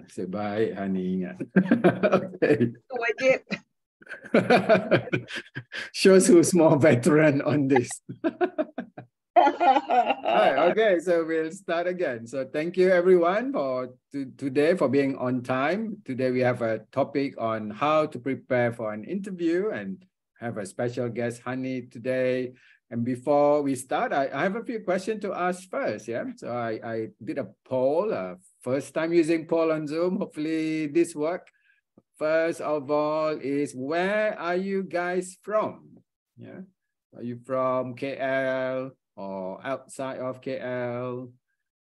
Say bye, Hanie. Okay. Wajib. Shows who's more veteran on this. Right, okay, so we'll start again. So thank you everyone for today for being on time. Today we have a topic on how to prepare for an interview and have a special guest, Hanie, today. And before we start, I have a few questions to ask first. Yeah, so I did a poll, first time using poll on Zoom. Hopefully this work. First of all is, where are you guys from? Yeah, are you from KL? Or outside of KL,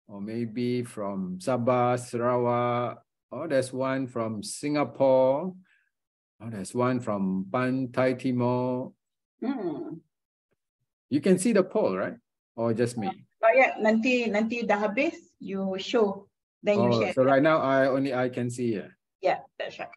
or maybe from Sabah, Sarawak, or there's one from Singapore, or there's one from Pantai Timur. You can see the poll, right? Or just me? Oh yeah, nanti dah habis, you show, then you share. So right now I can see it. Yeah, that's right.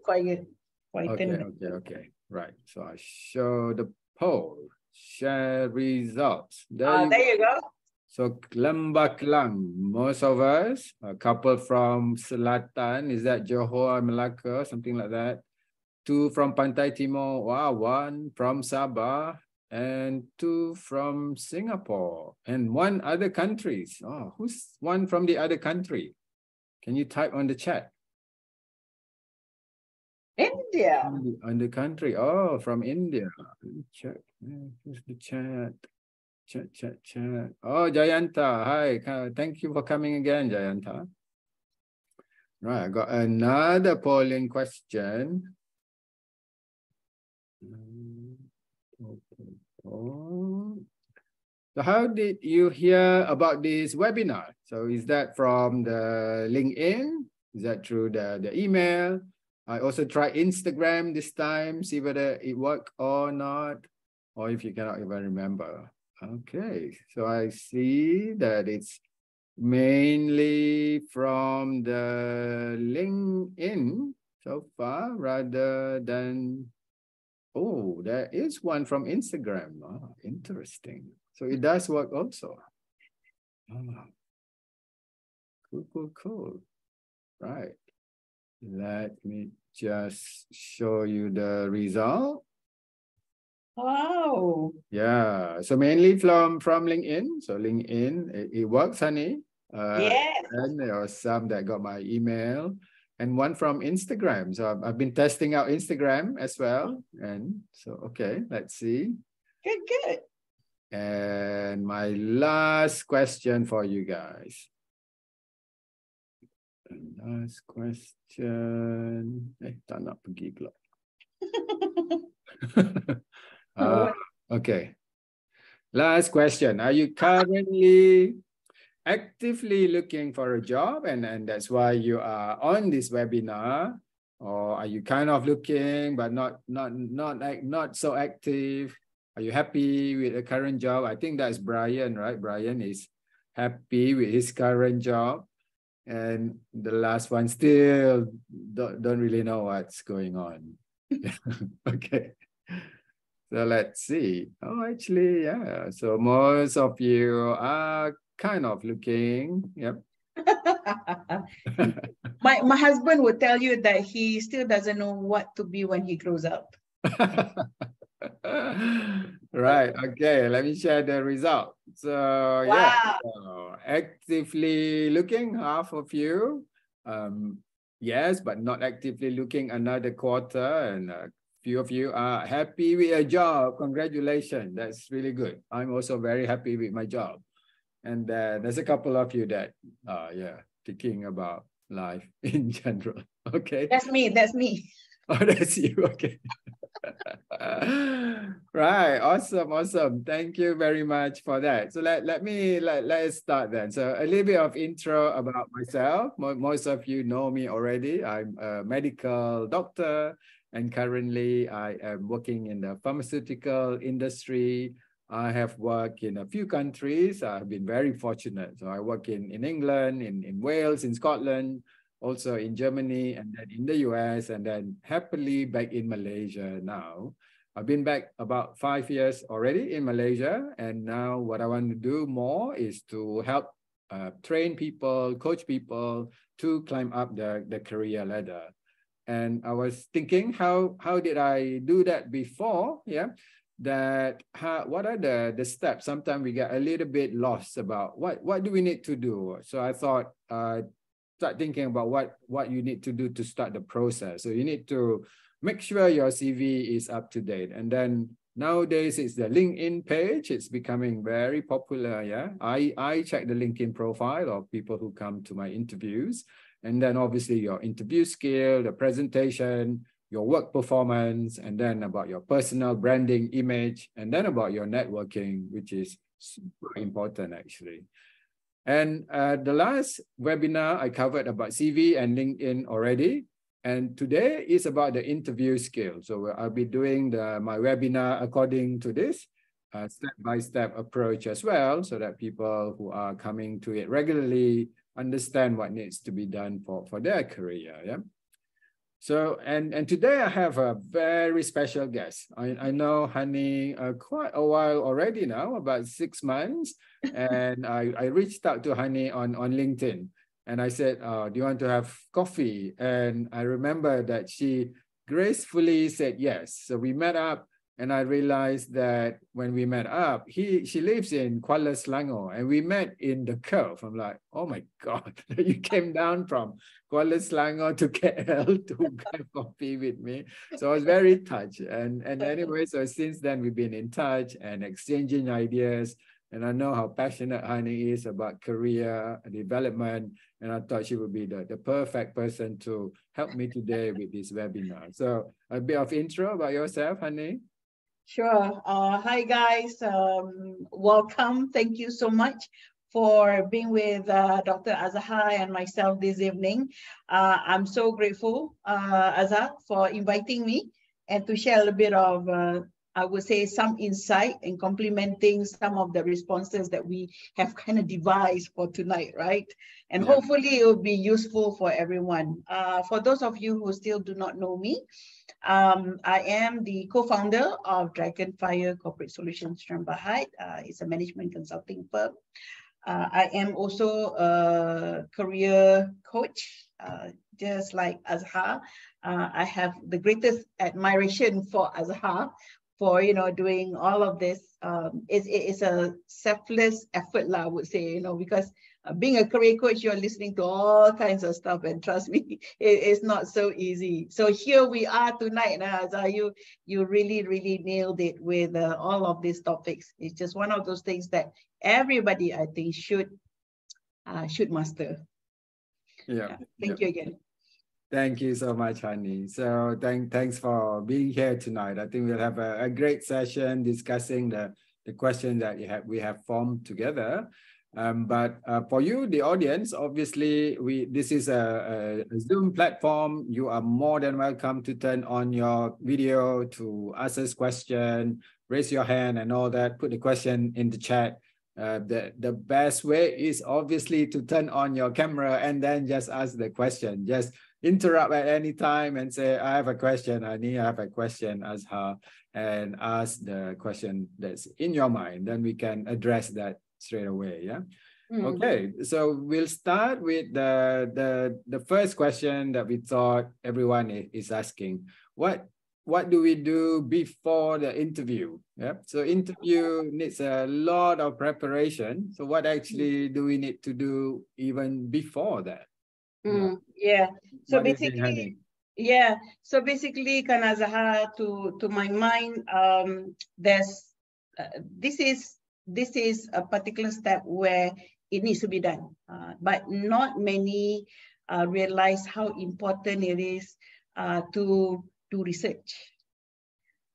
Quiet. Okay. Right. So I show the poll. Share results. There you go. So Lembah Kelang, most of us, a couple from Selatan, is that Johor, Melaka, something like that. 2 from Pantai Timur, wow, 1 from Sabah, and 2 from Singapore, and 1 other countries. Oh, who's 1 from the other country? Can you type on the chat? India. On the country. Oh, from India. Let me check. Here's the chat. Chat. Oh, Jayanta. Hi. Thank you for coming again, Jayanta. Right. I got another polling question. So how did you hear about this webinar? So is that from the LinkedIn? Is that through the email? I also tried Instagram this time, see whether it worked or not, or if you cannot even remember. Okay, so I see that it's mainly from the LinkedIn so far rather than, oh, there is one from Instagram. Oh, interesting. So it does work also. Oh, cool. Right. Let me just show you the result. Wow. Yeah, so mainly from LinkedIn. So LinkedIn, it works, Hanie. Yes. And there are some that got my email, and 1 from Instagram. So I've been testing out Instagram as well. And so, okay, let's see. Good. And my last question for you guys. Last question. Tak nak pergi pula. Okay. Last question. Are you currently actively looking for a job, and that's why you are on this webinar? Or are you kind of looking but not so active? Are you happy with the current job? I think that's Brian, right? Brian is happy with his current job. And the last one still don't really know what's going on. Okay. So let's see. Oh, actually, yeah. So most of you are kind of looking. Yep. My husband would tell you that he still doesn't know what to be when he grows up. Right. Okay. Let me share the result. So wow. Yeah, so actively looking, half of you. Yes, but not actively looking, another quarter, and a few of you are happy with your job. Congratulations. That's really good. I'm also very happy with my job. And there's a couple of you that thinking about life in general. Okay. That's me. Oh, that's you. Okay. Right. Awesome. Thank you very much for that. So let's start then. So a little bit of intro about myself. Most of you know me already. I'm a medical doctor, and currently I am working in the pharmaceutical industry. I have worked in a few countries. I've been very fortunate. So I work in England, in Wales, in Scotland, also in Germany, and then in the US, and then happily back in Malaysia now. I've been back about 5 years already in Malaysia, and now what I want to do more is to help train people, coach people to climb up the career ladder. And I was thinking, how did I do that before? Yeah, what are the steps? Sometimes we get a little bit lost about what do we need to do. So I thought, start thinking about what you need to do to start the process. So you need to make sure your CV is up to date. And then nowadays it's the LinkedIn page. It's becoming very popular. Yeah, I check the LinkedIn profile of people who come to my interviews. And then obviously your interview skill, the presentation, your work performance, and then about your personal branding image, and then about your networking, which is super important actually. And the last webinar, I covered about CV and LinkedIn already. And today is about the interview skill. So I'll be doing my webinar according to this step-by-step approach as well, so that people who are coming to it regularly understand what needs to be done for their career. Yeah. So, and today I have a very special guest. I know Hanie quite a while already now, about 6 months. And I reached out to Hanie on LinkedIn. And I said, do you want to have coffee? And I remember that she gracefully said yes. So we met up. And I realized that when we met up, she lives in Kuala Selangor, and we met in the Curve. I'm like, oh my God, you came down from Kuala Selangor to KL to have coffee with me. So I was very touched. And anyway, so since then we've been in touch and exchanging ideas. And I know how passionate Hanie is about career development. And I thought she would be the perfect person to help me today with this webinar. So a bit of intro about yourself, Hanie. Sure. Hi, guys. Welcome. Thank you so much for being with Dr. Azhar and myself this evening. I'm so grateful, Azhar, for inviting me and to share a little bit of, I would say, some insight and complementing some of the responses that we have kind of devised for tonight, right? And hopefully it will be useful for everyone. For those of you who still do not know me, I am the co-founder of Dragonfire Corporate Solutions Sdn Bhd. It's a management consulting firm. I am also a career coach, just like Azhar. I have the greatest admiration for Azhar for doing all of this. It's a selfless effort, I would say, because being a career coach, you're listening to all kinds of stuff, and trust me, it's not so easy. So here we are tonight, Azhar. You really nailed it with all of these topics. It's just one of those things that everybody, I think, should master. Yeah. Thank you again. Thank you so much, Hanie. So thanks for being here tonight. I think we'll have a great session discussing the question that we have formed together. But for you, the audience, obviously, this is a Zoom platform. You are more than welcome to turn on your video, to ask us question, raise your hand and all that, put the question in the chat. The best way is obviously to turn on your camera and then just ask the question. Just interrupt at any time and say, I have a question, Hanie, I have a question, Azhar, and ask the question that's in your mind. Then we can address that straight away. Yeah. Okay, so we'll start with the first question that we thought everyone is asking. What do we do before the interview? Yeah, so interview needs a lot of preparation. So what actually do we need to do even before that? Yeah. So basically, Kan Azhar, to my mind, there's this is a particular step where it needs to be done, but not many realize how important it is to do research.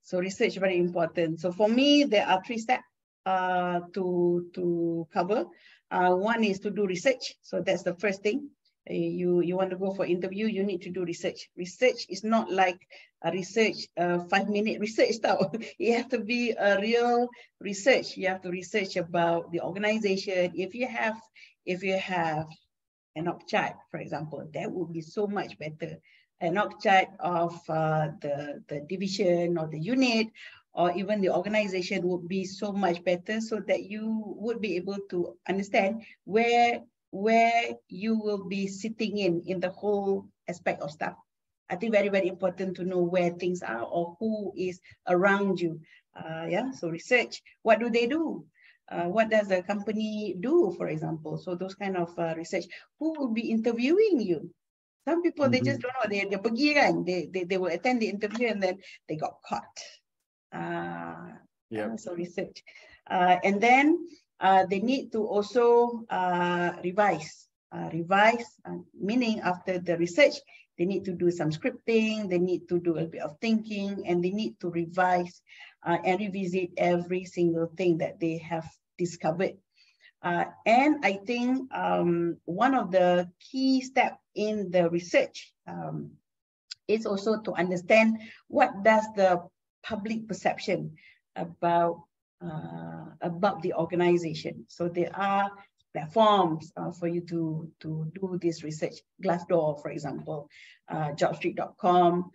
So research very important. So for me, there are 3 steps to cover. One is to do research. So that's the first thing. You want to go for interview, you need to do research. Research is not like a research, 5-minute research style. It has to be a real research. You have to research about the organization. If you have an org chart, for example, that would be so much better. An org chart of the division or the unit, or even the organization would be so much better, so that you would be able to understand where you will be sitting in the whole aspect of stuff. I think very, very important to know where things are or who is around you. Yeah, so research, what do they do? What does the company do, for example? So those kind of research. Who will be interviewing you? Some people, they just don't know. They pergi kan. They will attend the interview and then they got caught. So research. And then they need to also revise. Meaning after the research, they need to do some scripting, they need to do a bit of thinking, and they need to revise and revisit every single thing that they have discovered. And I think one of the key steps in the research is also to understand what does the public perception about the organization. So there are platforms for you to do this research. Glassdoor, for example, jobstreet.com,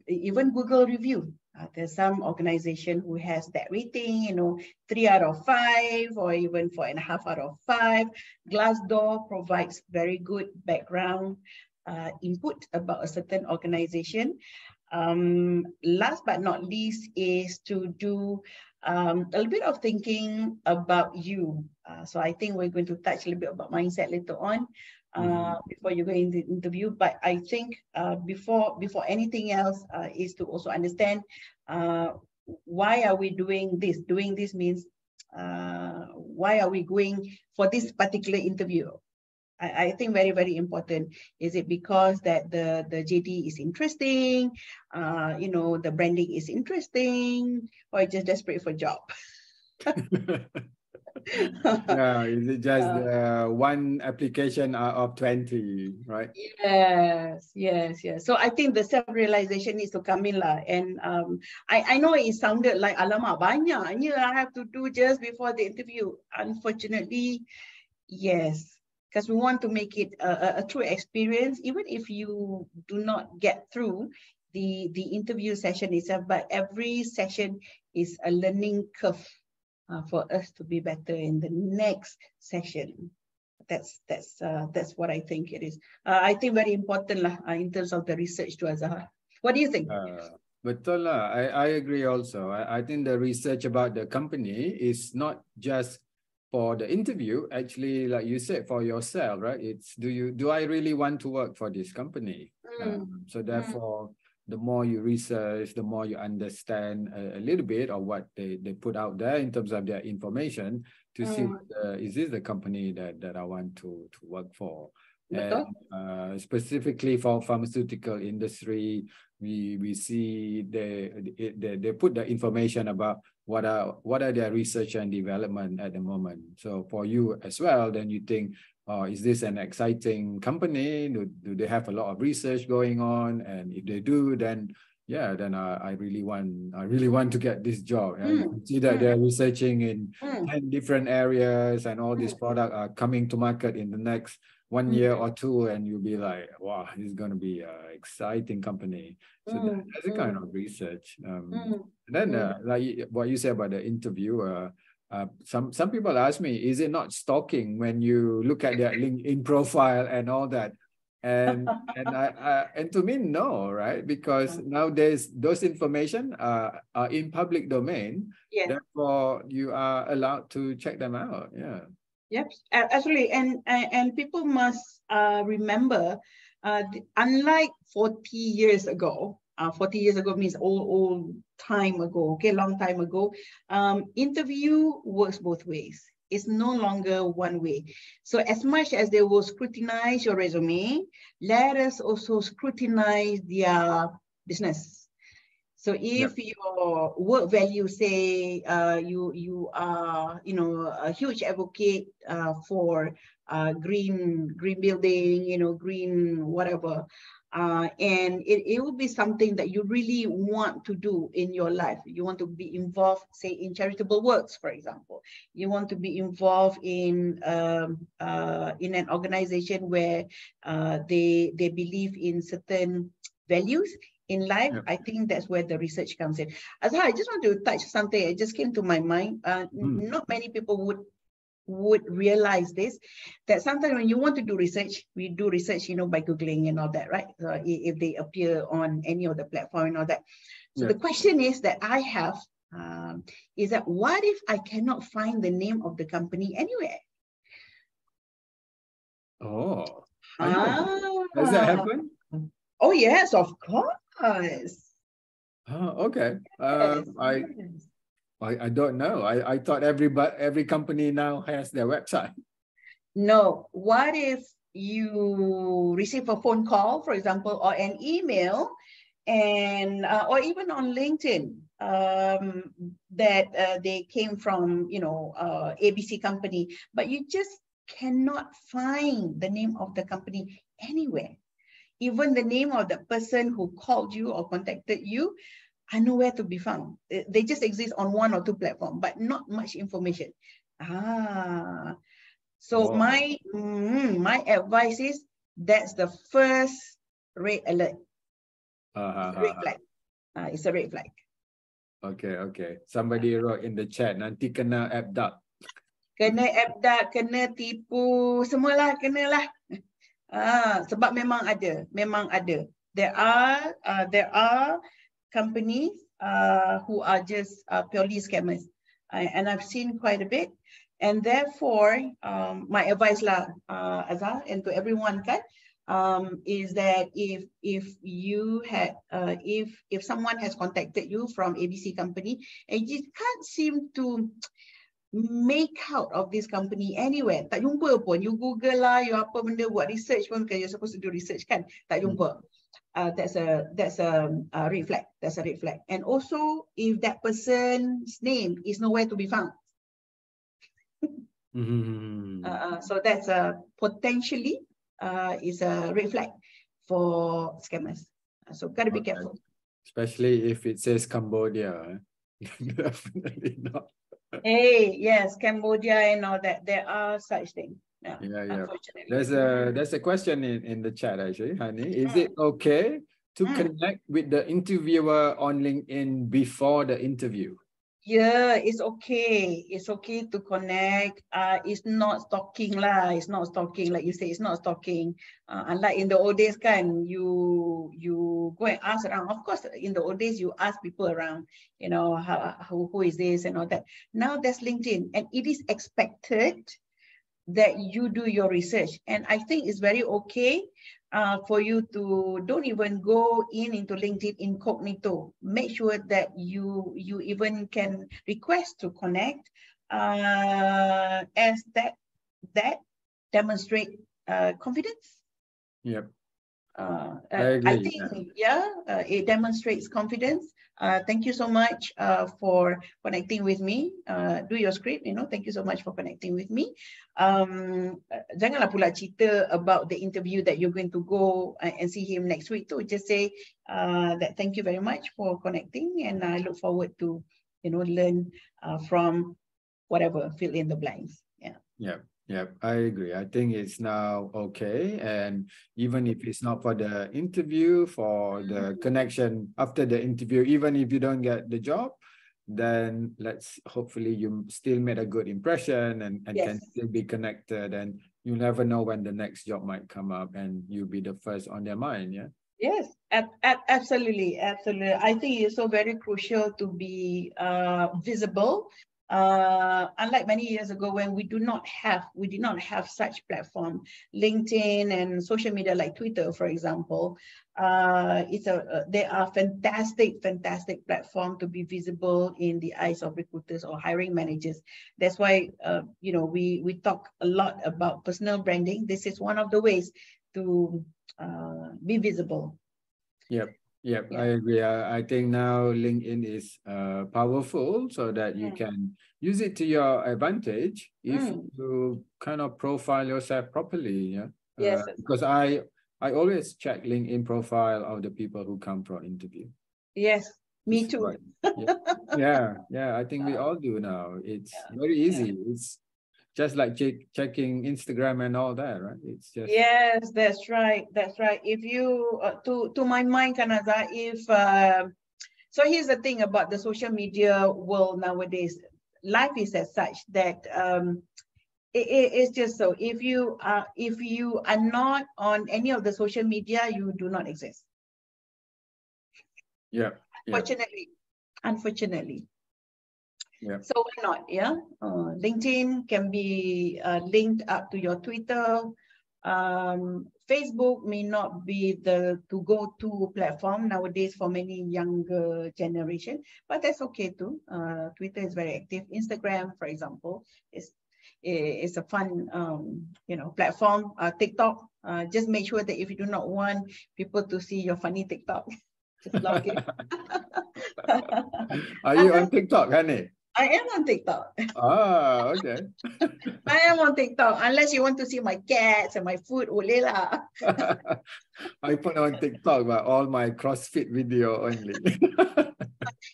even Google review. There's some organization who has that rating, 3 out of 5 or even 4.5 out of 5. Glassdoor provides very good background input about a certain organization. Last but not least is to do a little bit of thinking about you. So I think we're going to touch a little bit about mindset later on before you go into the interview. But I think before anything else is to also understand why are we doing this? Doing this means why are we going for this particular interview? I think very, very important. Is it because that the JD is interesting, the branding is interesting, or just desperate for a job? Yeah, is it just one application out of 20, right? Yes. So I think the self-realization needs to come in lah. And I know it sounded like alamak banyaknya I have to do just before the interview. Unfortunately, yes. Because we want to make it a true experience, even if you do not get through the interview session itself, but every session is a learning curve for us to be better in the next session. That's what I think it is. I think very important lah in terms of the research to Azhar. What do you think? Betul lah. I agree also. I think the research about the company is not just for the interview, actually, like you said, for yourself, right? It's do I really want to work for this company? So therefore, the more you research, the more you understand a little bit of what they put out there in terms of their information to see is this the company that I want to work for. And specifically for pharmaceutical industry, we see they put the information about what are their research and development at the moment. So for you as well, then you think, is this an exciting company? Do they have a lot of research going on? And if they do, then yeah, then I really want to get this job. And you can see that they're researching in 10 different areas, and all these products are coming to market in the next 1 year or two, and you'll be like, wow, this is going to be an exciting company. So that's a kind of research. And then like what you said about the interview, some people ask me, is it not stalking when you look at their LinkedIn profile and all that? And to me, no, right? Because nowadays those information are in public domain. Therefore, you are allowed to check them out. Yeah. Yep, absolutely. And people must remember, unlike 40 years ago, 40 years ago means old time ago, okay, long time ago, interview works both ways. It's no longer one way. So as much as they will scrutinize your resume, let us also scrutinize their business. So if your work value say you are a huge advocate for green building, green whatever, and it will be something that you really want to do in your life. You want to be involved, say, in charitable works, for example. You want to be involved in an organization where they believe in certain values. in life, Yep. I think that's where the research comes in. Azhar, I just want to touch something. It just came to my mind. Not many people would realize this, that sometimes when you want to do research, we do research, by Googling and all that, right? So if they appear on any of the platform and all that. So the question is that I have is that what if I cannot find the name of the company anywhere? Oh, I know. Does that happen? Oh, yes, of course. Oh, okay. Yes, I don't know. I thought every company now has their website. No. What if you receive a phone call, for example, or an email, and or even on LinkedIn, that they came from, ABC company, but you just cannot find the name of the company anywhere. Even the name of the person who called you or contacted you are nowhere to be found. They just exist on one or two platforms, but not much information. So my advice is that's the first red alert. It's a red flag. It's a red flag. Okay. Somebody wrote in the chat, nanti kena app dark. Kena app dark, kena tipu, semualah kenalah. Sebab memang ada. There are companies who are just purely scammers, and I've seen quite a bit. And therefore, my advice lah, Azhar, and to everyone kan, is that if you had if someone has contacted you from ABC company and you can't seem to make out of this company anywhere, tak jumpa pun, you Google lah, you apa benda, buat research pun, because you're supposed to do research kan, tak jumpa. That's a red flag. That's a red flag. And also, if that person's name is nowhere to be found. So that's potentially is a red flag for scammers. So gotta be careful. Especially if it says Cambodia. Definitely not. Hey, yes, Cambodia and all that. There are such things. Yeah. Unfortunately. There's a question in the chat actually, Hanie. Is it okay to connect with the interviewer on LinkedIn before the interview? Yeah, it's okay. It's okay to connect. It's not stalking lah. It's not stalking, like you say. It's not stalking. Unlike in the old days, kan, you go and ask around. Of course, in the old days, you ask people around. Who is this and all that. Now there's LinkedIn, and it is expected that you do your research. And I think it's very okay for you to don't even go into LinkedIn incognito. Make sure that you even can request to connect, as that demonstrate confidence. Yep. I think it demonstrates confidence. Thank you so much for connecting with me. Do your script, thank you so much for connecting with me. Janganlah pula cerita about the interview that you're going to go and see him next week too. Just say that thank you very much for connecting, and I look forward to learn from whatever, fill in the blanks. Yeah, I agree. I think it's now okay. And even if it's not for the interview, for the connection after the interview, even if you don't get the job, then hopefully you still made a good impression and can still be connected, and you never know when the next job might come up and you'll be the first on their mind. Yeah. Yes, absolutely. I think it's so very crucial to be visible. Unlike many years ago when we did not have such platform, LinkedIn and social media like Twitter, for example, they are fantastic platform to be visible in the eyes of recruiters or hiring managers. That's why we talk a lot about personal branding. This is one of the ways to be visible. Yep, I agree. I think now LinkedIn is powerful so that you can use it to your advantage if you kind of profile yourself properly. Yes. Because I always check LinkedIn profile of the people who come for interview. Yes, me too. Right. Yeah, I think we all do now. It's very easy. It's just like checking Instagram and all that, right? It's just yes, that's right. That's right. If you to my mind, Kanaza, if so here's the thing about the social media world nowadays. Life is as such that it's just so if you are not on any of the social media, you do not exist. yeah. Unfortunately. Yeah. So why not? Yeah. LinkedIn can be linked up to your Twitter. Facebook may not be the go-to platform nowadays for many younger generation, but that's okay too. Twitter is very active. Instagram, for example, is a fun platform. TikTok, just make sure that if you do not want people to see your funny TikTok, just log in. Are you on TikTok, Hanie? I am on TikTok. Ah, okay. I am on TikTok. Unless you want to see my cats and my food, boleh lah. I put on TikTok but all my CrossFit video only.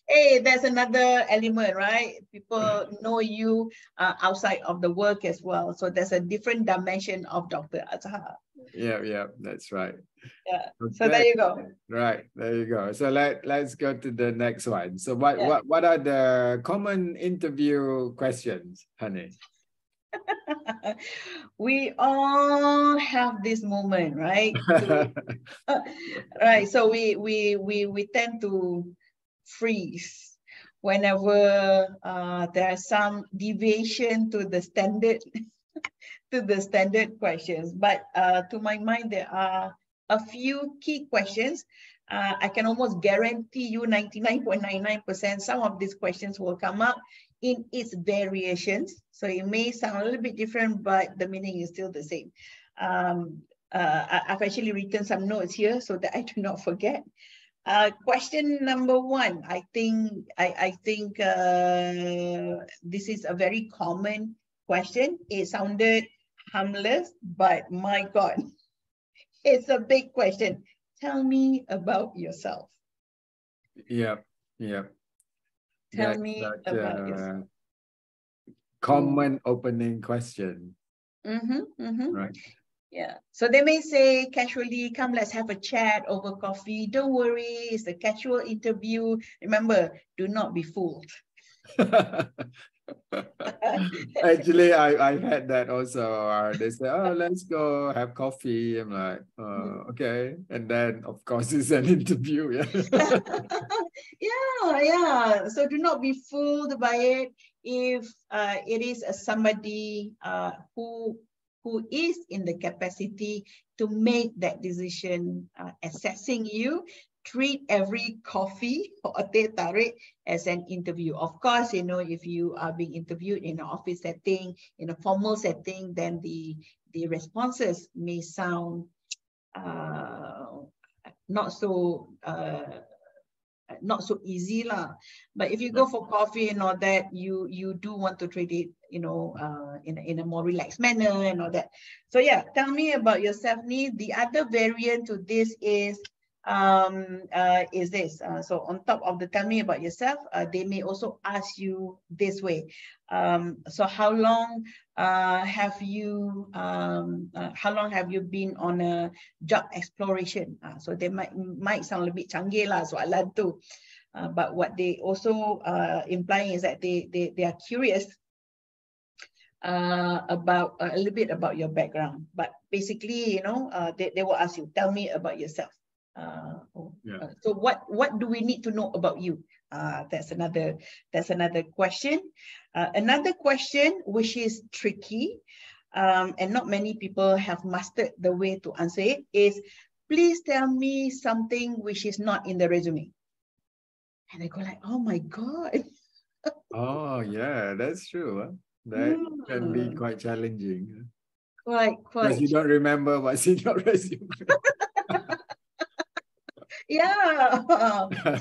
Hey, there's another element, right? People know you outside of the work as well. So there's a different dimension of Dr. Azhar. Yeah, that's right. Yeah. Okay. So there you go. Right, there you go. So let's go to the next one. So what are the common interview questions, Hanie? We all have this moment, right? Right. So we tend to freeze whenever there are some deviation to the standard questions. But to my mind, there are a few key questions. I can almost guarantee you 99.99% some of these questions will come up in its variations. So it may sound a little bit different, but the meaning is still the same. I've actually written some notes here so that I do not forget. Question number one, I think this is a very common question. It sounded harmless, but my God, it's a big question. Tell me about yourself. Yeah. Tell me about yourself. Common opening question. Right. Yeah. So they may say casually, come, let's have a chat over coffee. Don't worry, it's a casual interview. Remember, do not be fooled. Actually, I had that also. They say, oh, let's go have coffee. I'm like, okay. And then, of course, it's an interview. Yeah. So do not be fooled by it. If it is somebody who is in the capacity to make that decision, assessing you, treat every coffee or a teh tarik as an interview. Of course, if you are being interviewed in an office setting, in a formal setting, then the responses may sound not so easy lah. But if you go for coffee and all that, you do want to treat it, in a more relaxed manner and all that. So yeah, tell me about yourself, Nee. The other variant to this is this. So on top of the tell me about yourself, they may also ask you this way. So how long have you been on a job exploration? So they might sound a bit canggih lah soalan tu. But what they also implying is that they are curious about a little bit about your background. But basically, they will ask you, tell me about yourself. So what do we need to know about you? That's another question. Another question which is tricky, and not many people have mastered the way to answer it, is please tell me something which is not in the resume. And I go like, oh my God. Oh yeah, that's true. Huh? That can be quite challenging. Quite. Because you don't remember what's in your resume. Yeah.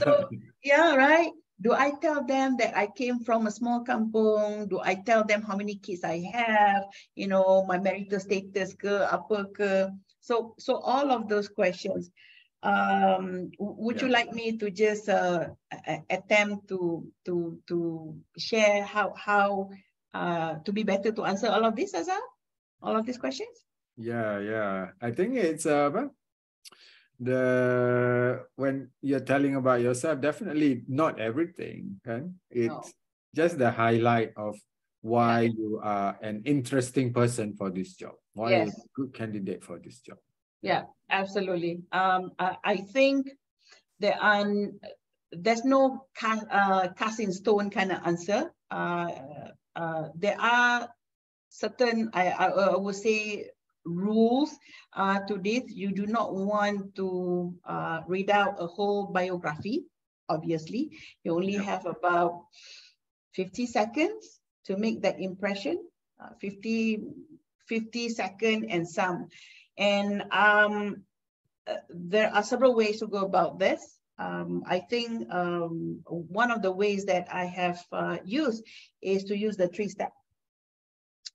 So yeah, right. Do I tell them that I came from a small kampung? Do I tell them how many kids I have? My marital status ke, apa ke? So all of those questions. Would you like me to just attempt to share how to be better to answer all of this, Azhar? All of these questions? Yeah. I think it's when you're telling about yourself, definitely not everything, okay? It's just the highlight of why you are an interesting person for this job, why you're a good candidate for this job. Yeah, absolutely. I think there's no cast in stone kind of answer. There are certain, I would say, rules to this. You do not want to read out a whole biography, obviously. You only have about 50 seconds to make that impression, 50 seconds and some. And there are several ways to go about this. I think one of the ways that I have used is to use the 3-step.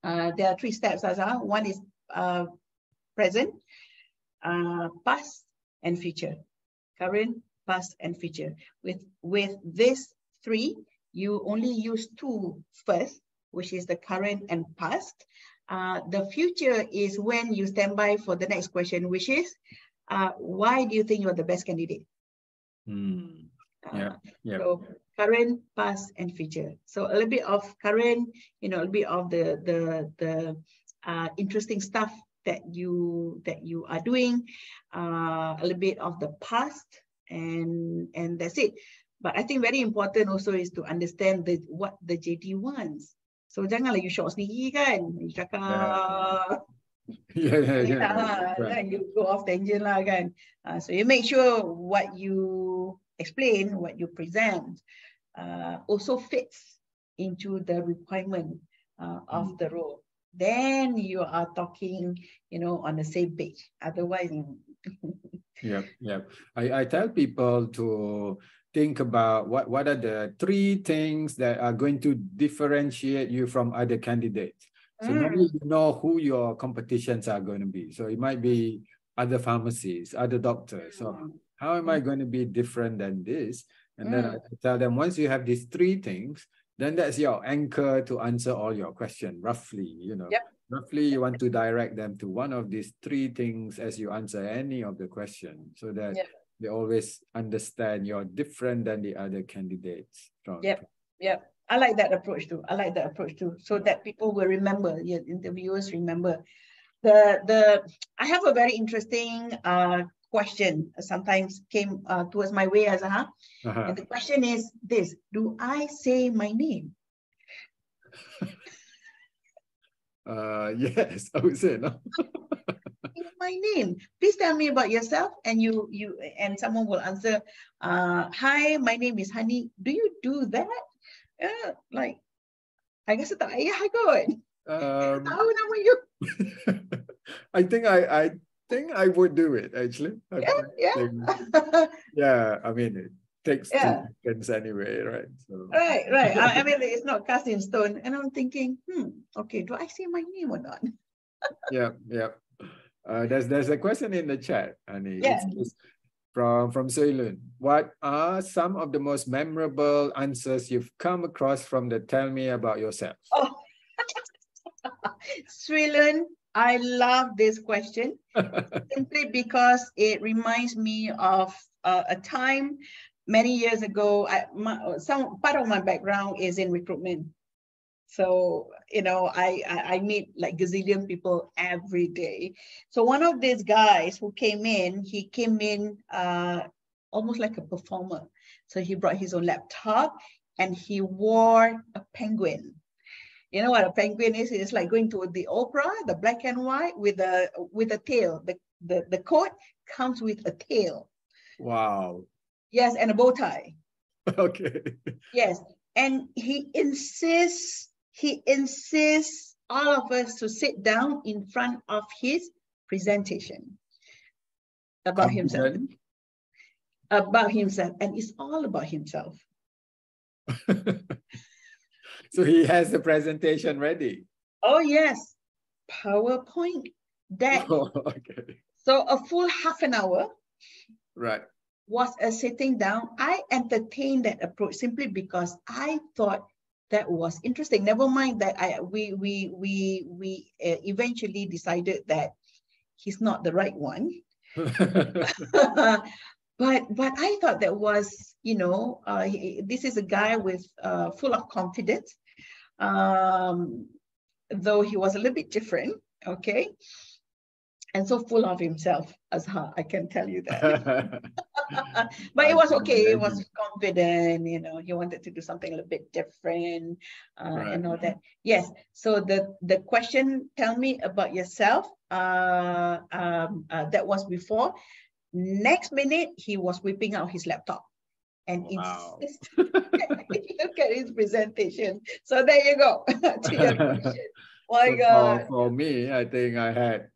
There are 3 steps, Azhar. One is present, past, and future. Current, past, and future. With these 3, you only use 2 first, which is the current and past. The future is when you stand by for the next question, which is, why do you think you're the best candidate? So current, past, and future. So a little bit of current, a little bit of the interesting stuff that you are doing, a little bit of the past, and that's it. But I think very important also is to understand what the JD wants. So janganlah you short sendiri kan, you cakap. You go off tangent lah kan. So you make sure what you explain, what you present, also fits into the requirement of the role. Then you are talking, on the same page. Otherwise, I tell people to think about what are the 3 things that are going to differentiate you from other candidates. So normally you know who your competitions are going to be. So it might be other pharmacies, other doctors. So how am I going to be different than this? And then I tell them, once you have these 3 things, then that's your anchor to answer all your questions, roughly, Roughly, you want to direct them to one of these 3 things as you answer any of the questions, so that they always understand you're different than the other candidates. I like that approach too. So that people will remember, interviewers remember. I have a very interesting question sometimes came towards my way, Azhar. And the question is this: do I say my name? Yes, I would say no. My name. Please tell me about yourself, and you and someone will answer. Hi, my name is Hanie. Do you do that? Like, I guess it's good. Tahu nama you. I think I would do it actually. I mean, it takes 2 seconds anyway, right? So. Right. I mean, it's not cast in stone. And I'm thinking, okay, do I say my name or not? There's a question in the chat, Hanie. It's from Soilun. What are some of the most memorable answers you've come across from the Tell Me About Yourself? Soilun, I love this question simply because it reminds me of a time many years ago. Some part of my background is in recruitment. So, I meet like gazillion people every day. So one of these guys who came in, almost like a performer. So he brought his own laptop and he wore a penguin. You know what a penguin is? It's like going to the opera, the black and white with a tail. The coat comes with a tail. Wow. Yes, and a bow tie. Okay. Yes, and he insists all of us to sit down in front of his presentation about himself. And it's all about himself. So he has the presentation ready. Oh yes, PowerPoint deck. Okay. So a full half an hour. Right. Was a sitting down. I entertained that approach simply because I thought that was interesting. Never mind that we eventually decided that he's not the right one. But I thought that was, this is a guy with full of confidence, though he was a little bit different, okay, and so full of himself, I can tell you that. But it was okay. It was confident, he wanted to do something a little bit different, and all that. Yes. So the question, tell me about yourself, that was before. Next minute, he was whipping out his laptop and insisted look at his presentation. So there you go. To your question. My God. For me, I think I had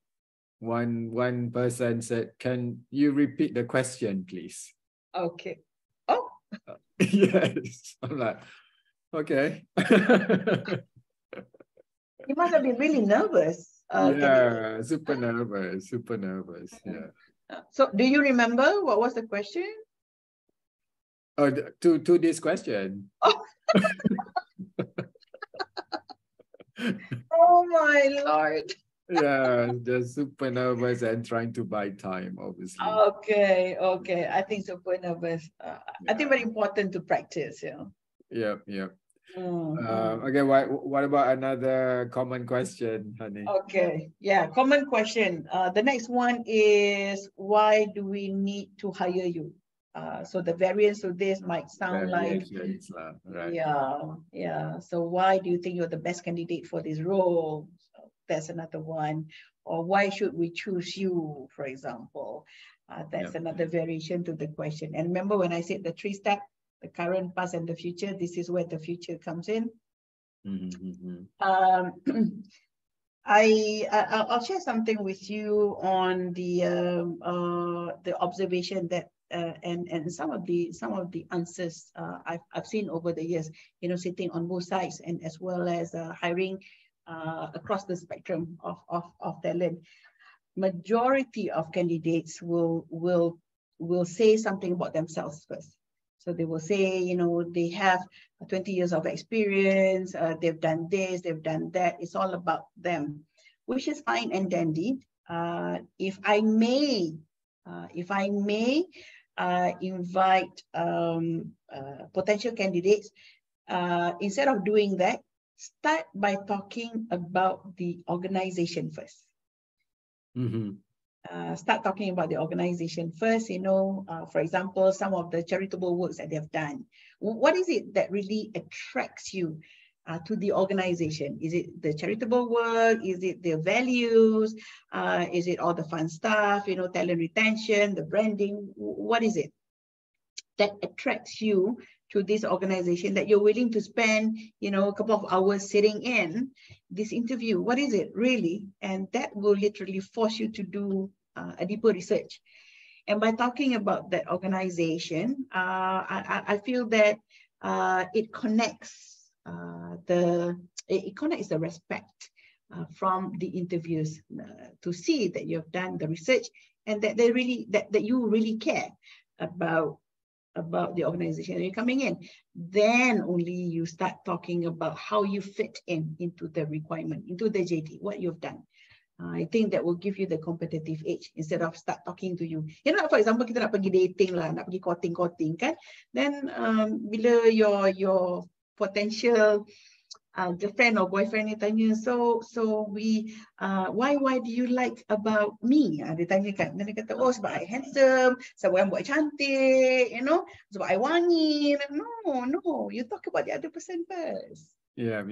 one person said, "Can you repeat the question, please?" Okay. Oh. Yes. I'm like, okay. You must have been really nervous. Yeah, super nervous. Yeah. So do you remember what was the question? Oh, to this question. Oh. Oh my Lord. Yeah, just super nervous and trying to buy time, obviously. Okay. I think super nervous. I think very important to practice, Yep. Okay, what about another common question, Hanie? Okay, yeah, common question. The next one is, why do we need to hire you? So the variance of this might sound like, right. Yeah. So why do you think you're the best candidate for this role? So that's another one. Or why should we choose you, for example? That's another variation to the question. And remember when I said the 3-step, the current, past, and the future, this is where the future comes in. I'll share something with you on the observation that and some of the answers I've seen over the years, sitting on both sides, and as well as hiring across the spectrum of talent. Majority of candidates will say something about themselves first. So they will say, they have 20 years of experience, they've done this, they've done that. It's all about them, which is fine and dandy. If I may invite potential candidates, instead of doing that, start by talking about the organization first. Start talking about the organization first, for example, some of the charitable works that they've done. What is it that really attracts you to the organization? Is it the charitable work? Is it their values? Is it all the fun stuff, talent retention, the branding? What is it that attracts you to this organization that you're willing to spend, a couple of hours sitting in this interview? What is it really? And that will literally force you to do a deeper research. And by talking about that organization, I feel that it connects the respect from the interviews to see that you've done the research and that that you really care about the organization that you're coming in. Then only you start talking about how you fit into the requirement, into the JD, what you've done. I think that will give you the competitive edge instead of start talking to you. For example, kita nak pergi dating lah, nak pergi courting kan. Then bila your potential girlfriend or boyfriend ni tanya, so we why do you like about me? Dia tanya kan. Dan dia kata, oh sebab I handsome, sebab I buat cantik, sebab I wangi. No, you talk about the other person first. Yeah,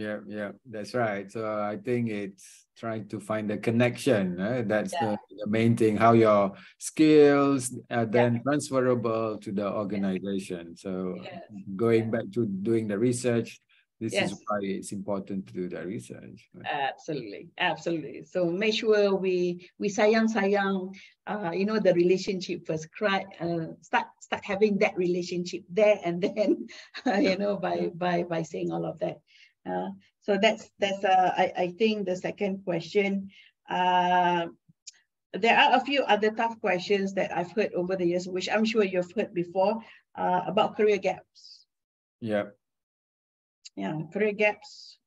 that's right. So I think it's trying to find the connection. That's the main thing, how your skills are then transferable to the organization. So going back to doing the research, this is why it's important to do the research. Absolutely. So make sure we sayang, the relationship first. Start having that relationship there and then, by saying all of that. So that's I think the second question. There are a few other tough questions that I've heard over the years, which I'm sure you've heard before, about career gaps. Yeah. career gaps.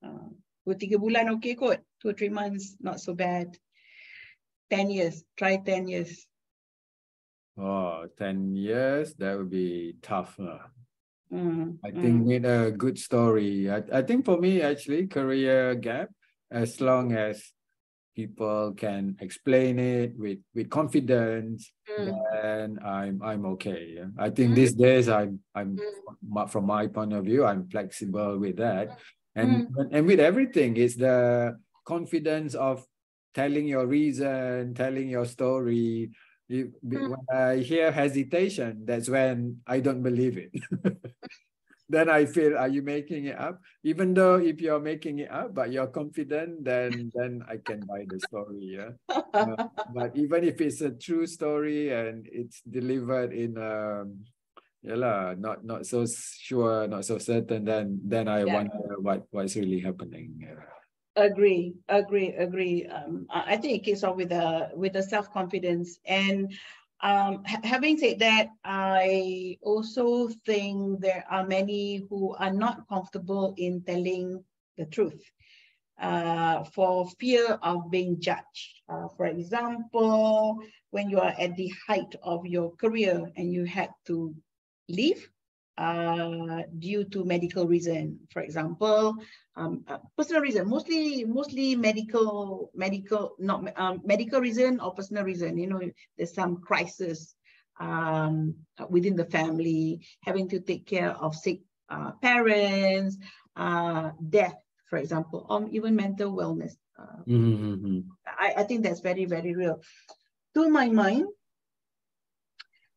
2-3 bulan okay kot. 2 or 3 months, not so bad. 10 years, try 10 years. Oh, 10 years, that would be tough. I think Mm. need a good story. I think for me, actually, career gap, as long as people can explain it with confidence, then I'm okay. Yeah? I think these days I'm from my point of view, I'm flexible with that. And with everything, it's the confidence of telling your reason, telling your story. When I hear hesitation, that's when I don't believe it. Then I feel, are you making it up? Even though if you're making it up, but you're confident, then I can buy the story. Yeah. But even if it's a true story and it's delivered in not so sure, not so certain, then I wonder what's really happening. Yeah. Agree. I think it kicks off with the self-confidence. And having said that, I also think there are many who are not comfortable in telling the truth for fear of being judged. For example, when you are at the height of your career and you had to leave due to medical reason, for example, personal reason, mostly medical reason or personal reason. You know, there's some crisis within the family, having to take care of sick parents, death, for example, or even mental wellness. I think that's very, very real. To my mind,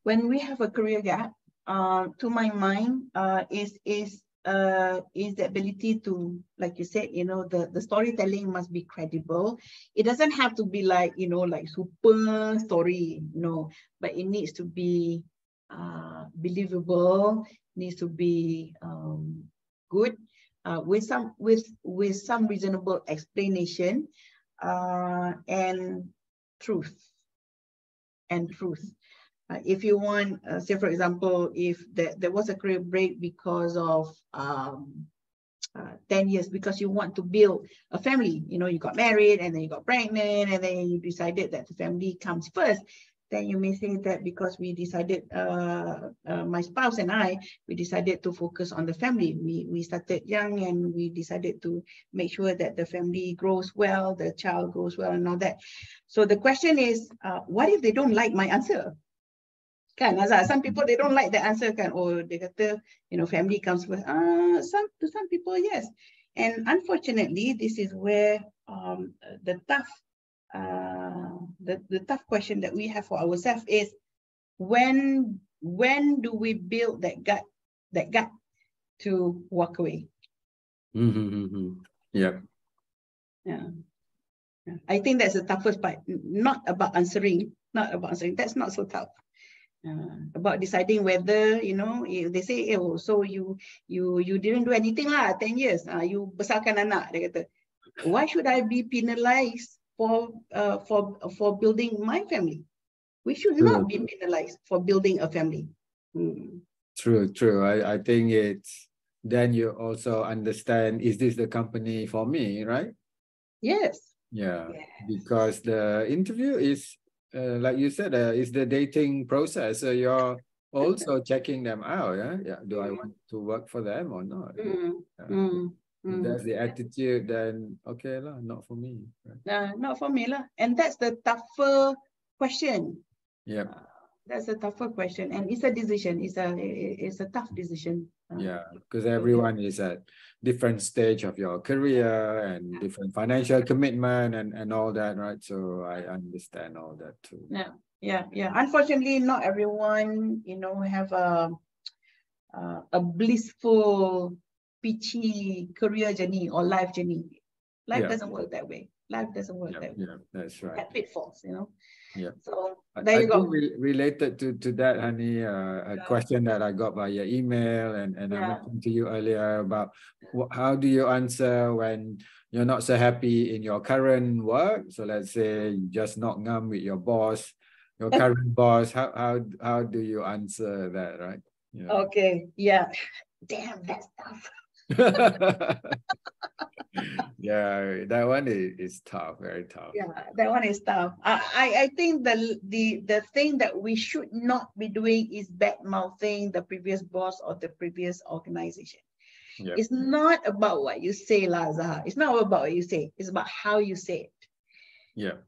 when we have a career gap, to my mind, is the ability to, like you said, you know, the storytelling must be credible. It doesn't have to be like, you know, like super story, no, but it needs to be believable, needs to be good, with some reasonable explanation, and truth. If you want, say for example, if there was a career break because of 10 years, because you want to build a family, you know, you got married and then you got pregnant and then you decided that the family comes first, then you may say that because we decided, my spouse and I, we decided to focus on the family. We started young and we decided to make sure that the family grows well, the child grows well and all that. So the question is, what if they don't like my answer? Kan, Azhar, some people, they don't like the answer, kan. Oh, they kata, you know, family comes first. To some people, yes. And unfortunately, this is where the tough question that we have for ourselves is, when do we build that gut to walk away? Yeah. I think that's the toughest part. Not about answering. That's not so tough. About deciding whether, you know, if they say, oh, so you didn't do anything lah, 10 years, you besarkan anak, dia kata, why should I be penalized for building my family? We should not be penalized for building a family. True. I think it's, then you also understand, is this the company for me, right? Yes. Yeah, yes. Because the interview is, like you said, is the dating process. So you're also checking them out. Yeah. Do I want to work for them or not? If that's the attitude, then okay lah, not for me. Right? Not for me lah. And that's the tougher question. Yeah. That's a tougher question, and it's a decision. It's a tough decision. Yeah, because everyone is at different stage of your career and different financial commitment and all that, right? So I understand all that too. Yeah. Unfortunately, not everyone, you know, have a blissful, peachy career journey or life journey. Life doesn't work that way. Life doesn't work that way. Yeah, that's right. Have pitfalls, you know. Yeah. So there you go. Related to that, Hanie, a question that I got via email, and I mentioned to you earlier about how do you answer when you're not so happy in your current work? So let's say you just not ngam with your boss, your current boss. How do you answer that, right? Yeah. Okay. Yeah. Damn, that's tough. Yeah, that one is tough, very tough. Yeah, that one is tough. I think the thing that we should not be doing is bad mouthing the previous boss or the previous organization. Yep. It's not about what you say, Lazah. It's not about what you say. It's about how you say it. Yeah.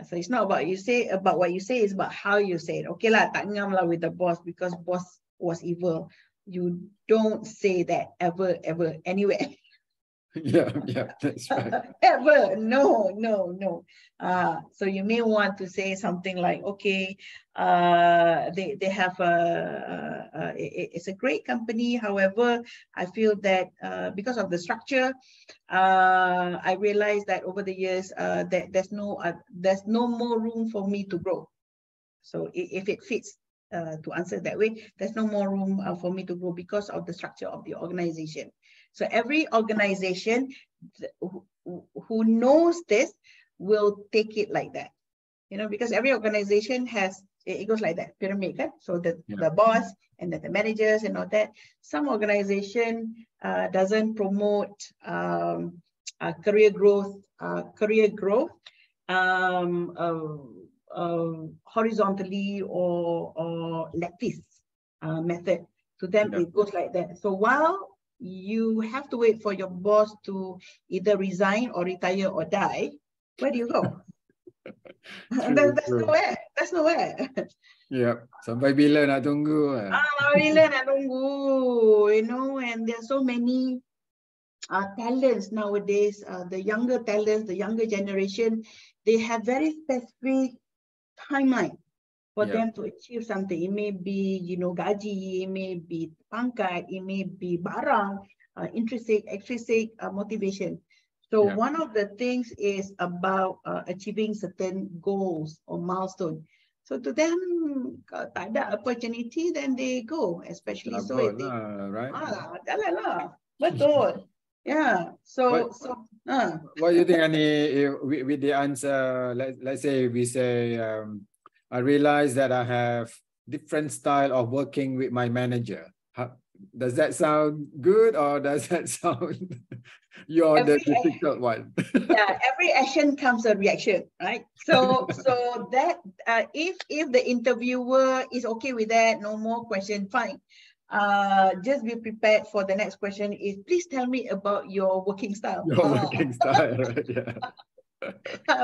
So it's not about what you say. It's about how you say it. Okay lah, tak ngam lah with the boss because boss was evil. You don't say that ever anywhere. Yeah, that's right. Ever, no. So you may want to say something like, okay, they have it's a great company. However, I feel that because of the structure, I realized that over the years that there's no more room for me to grow. So if it fits to answer that way, there's no more room for me to grow because of the structure of the organization. So every organization who knows this will take it like that, because every organization has, it goes like that, pyramid, right? So the boss and then the managers and all that. Some organization doesn't promote career growth, horizontally or lattice method. To them, it goes like that. So while you have to wait for your boss to either resign or retire or die, where do you go? That's nowhere. Yeah, sampai bila nak tunggu? Bila nak tunggu, and there are so many talents nowadays, the younger talents, the younger generation, they have very specific timeline for them to achieve something. It may be, gaji, it may be pangkat, it may be barang, intrinsic, extrinsic motivation. So one of the things is about achieving certain goals or milestone. So to them, tak ada opportunity, then they go, especially so if they, right? Jalan lah, betul. Yeah. So what do you think, Hanie, with the answer? Let's say we say, I realize that I have different style of working with my manager. Does that sound good, or does that sound you're the difficult one? Yeah, every action comes a reaction, right? So that if the interviewer is okay with that, no more question, fine. Just be prepared for the next question is, please tell me about your working style. Your working style, right? Yeah.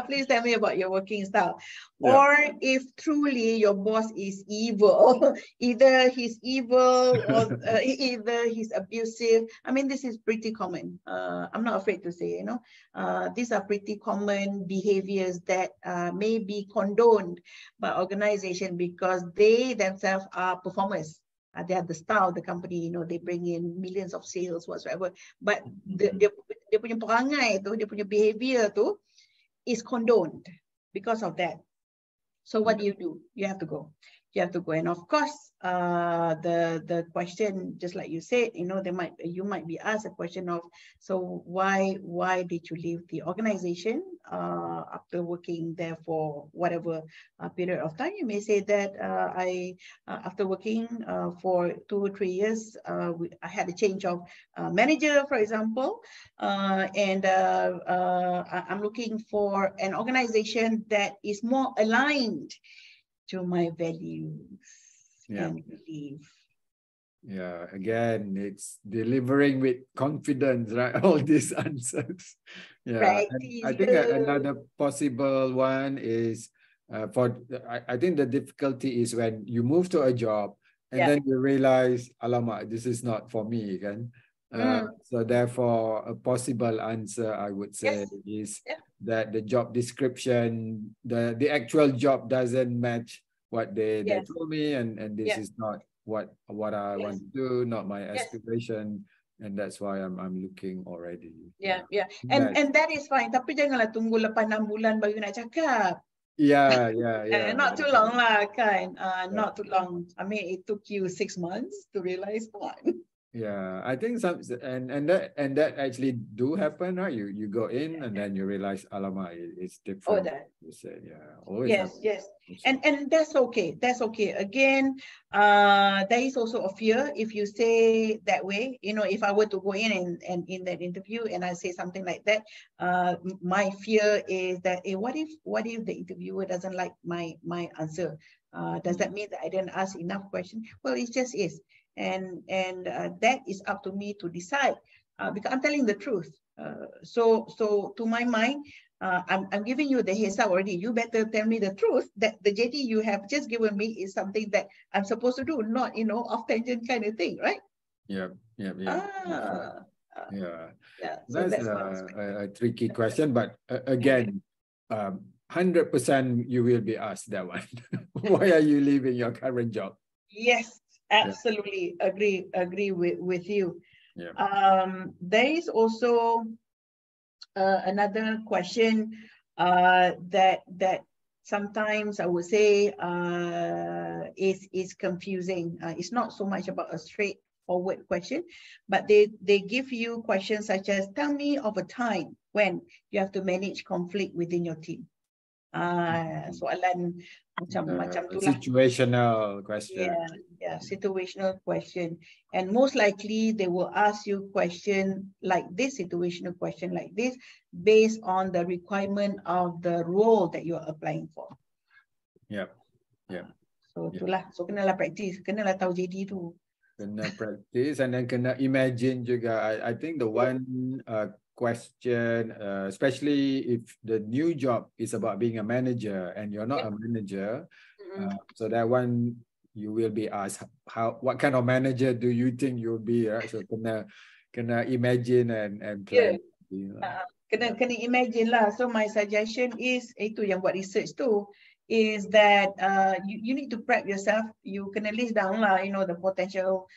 Please tell me about your working style. Or if truly your boss is evil, either he's evil or either he's abusive. I mean, this is pretty common. I'm not afraid to say, these are pretty common behaviors that may be condoned by organization because they themselves are performers. They have the star of the company, they bring in millions of sales whatsoever. But dia punya perangai tu, dia punya behavior tu is condoned because of that. So what do? You have to go. You have to go. And of course, the question, just like you said, you might be asked a question of, so why did you leave the organization after working there for whatever period of time? You may say that after working for 2 or 3 years, I had a change of manager, for example, and I'm looking for an organization that is more aligned to my values and belief. Yeah, again, it's delivering with confidence, right? All these answers. Yeah, I think another possible one is I think the difficulty is when you move to a job and then you realize, alamak, this is not for me again. So therefore, a possible answer I would say is that the job description, the actual job doesn't match what they told me, and this is not what I want to do, not my aspiration, and that's why I'm looking already. And that is fine. Tapi janganlah tunggu 8-6 bulan baru nak cakap. Not too long lah, kan? Not too long. I mean, it took you 6 months to realize one. Yeah, I think some and that actually do happen, right? You go in and then you realize, alamak, it's Oh, different. that. You said, yeah, always Yes, happen. yes. Also. And that's okay. That's okay. Again, there is also a fear if you say that way. You know, if I were to go in and in that interview and I say something like that, my fear is that, what if the interviewer doesn't like my answer? Does that mean that I didn't ask enough questions? Well, it just is, and that is up to me to decide, because I'm telling the truth. So to my mind, I'm giving you the heads up already. You better tell me the truth that the JD you have just given me is something that I'm supposed to do, not, off tangent kind of thing, right? Yep, yep, yep. That's right. Ah, Yeah, yeah. So that's that's my perspective. a tricky question, but again, 100% you will be asked that one. Why are you leaving your current job? Yes, Yeah, absolutely agree with you. yeah. There is also another question that sometimes I would say is confusing. It's not so much about a straightforward question, but they give you questions such as, tell me of a time when you have to manage conflict within your team. Soalan macam tu lah. Situational question. Yeah, situational question. And most likely they will ask you question like this, situational question like this, based on the requirement of the role that you're applying for. Yep, yep. So itulah, so kenalah practice, kenalah tahu JD tu. Kena practice and then kena imagine juga. I think the one question, especially if the new job is about being a manager and you're not a manager, so that one you will be asked, what kind of manager do you think you'll be, right? So kena imagine and plan. Kena imagine lah. So my suggestion is, itu yang buat research tu, is that you need to prep yourself. You kena list down lah, the potential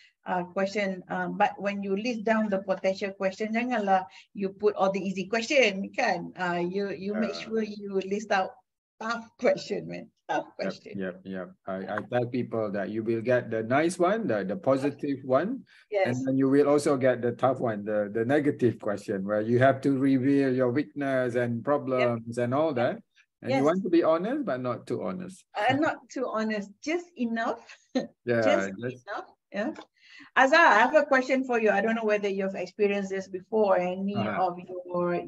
question. But when you list down the potential question, janganlah you put all the easy question, kan? You make sure you list out tough question, man. Tough question. Yep. I tell people that you will get the nice one, the positive one, yes. And then you will also get the tough one, the negative question, where you have to reveal your weakness and problems and all that. And you want to be honest, but not too honest. Not too honest, just enough. Yeah, just enough. Yeah. Azhar, I have a question for you. I don't know whether you've experienced this before. Any of your,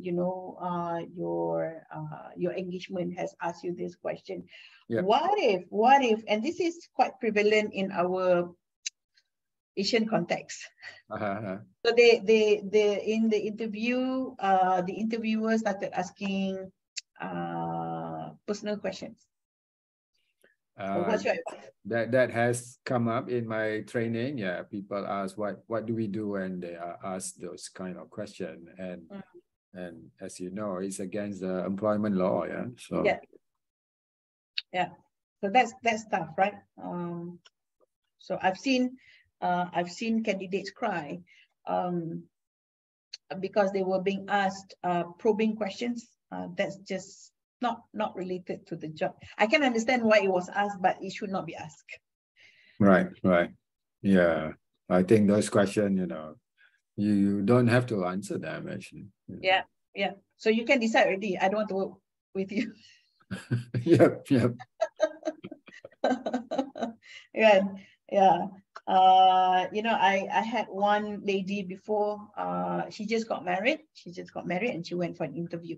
your engagement has asked you this question. Yep. What if, and this is quite prevalent in our Asian context. So they in the interview, the interviewer started asking personal questions. So what's your advice? That has come up in my training. Yeah, people ask what do we do, and they ask those kind of questions. And as you know, it's against the employment law. Yeah. So so that's tough, right? So I've seen candidates cry because they were being asked probing questions. That's just not related to the job. I can understand why it was asked, but it should not be asked. Right. Yeah. I think those questions, you don't have to answer them actually. Yeah. So you can decide already. I don't want to work with you. Yep. Yeah. I had one lady before. She just got married. And she went for an interview.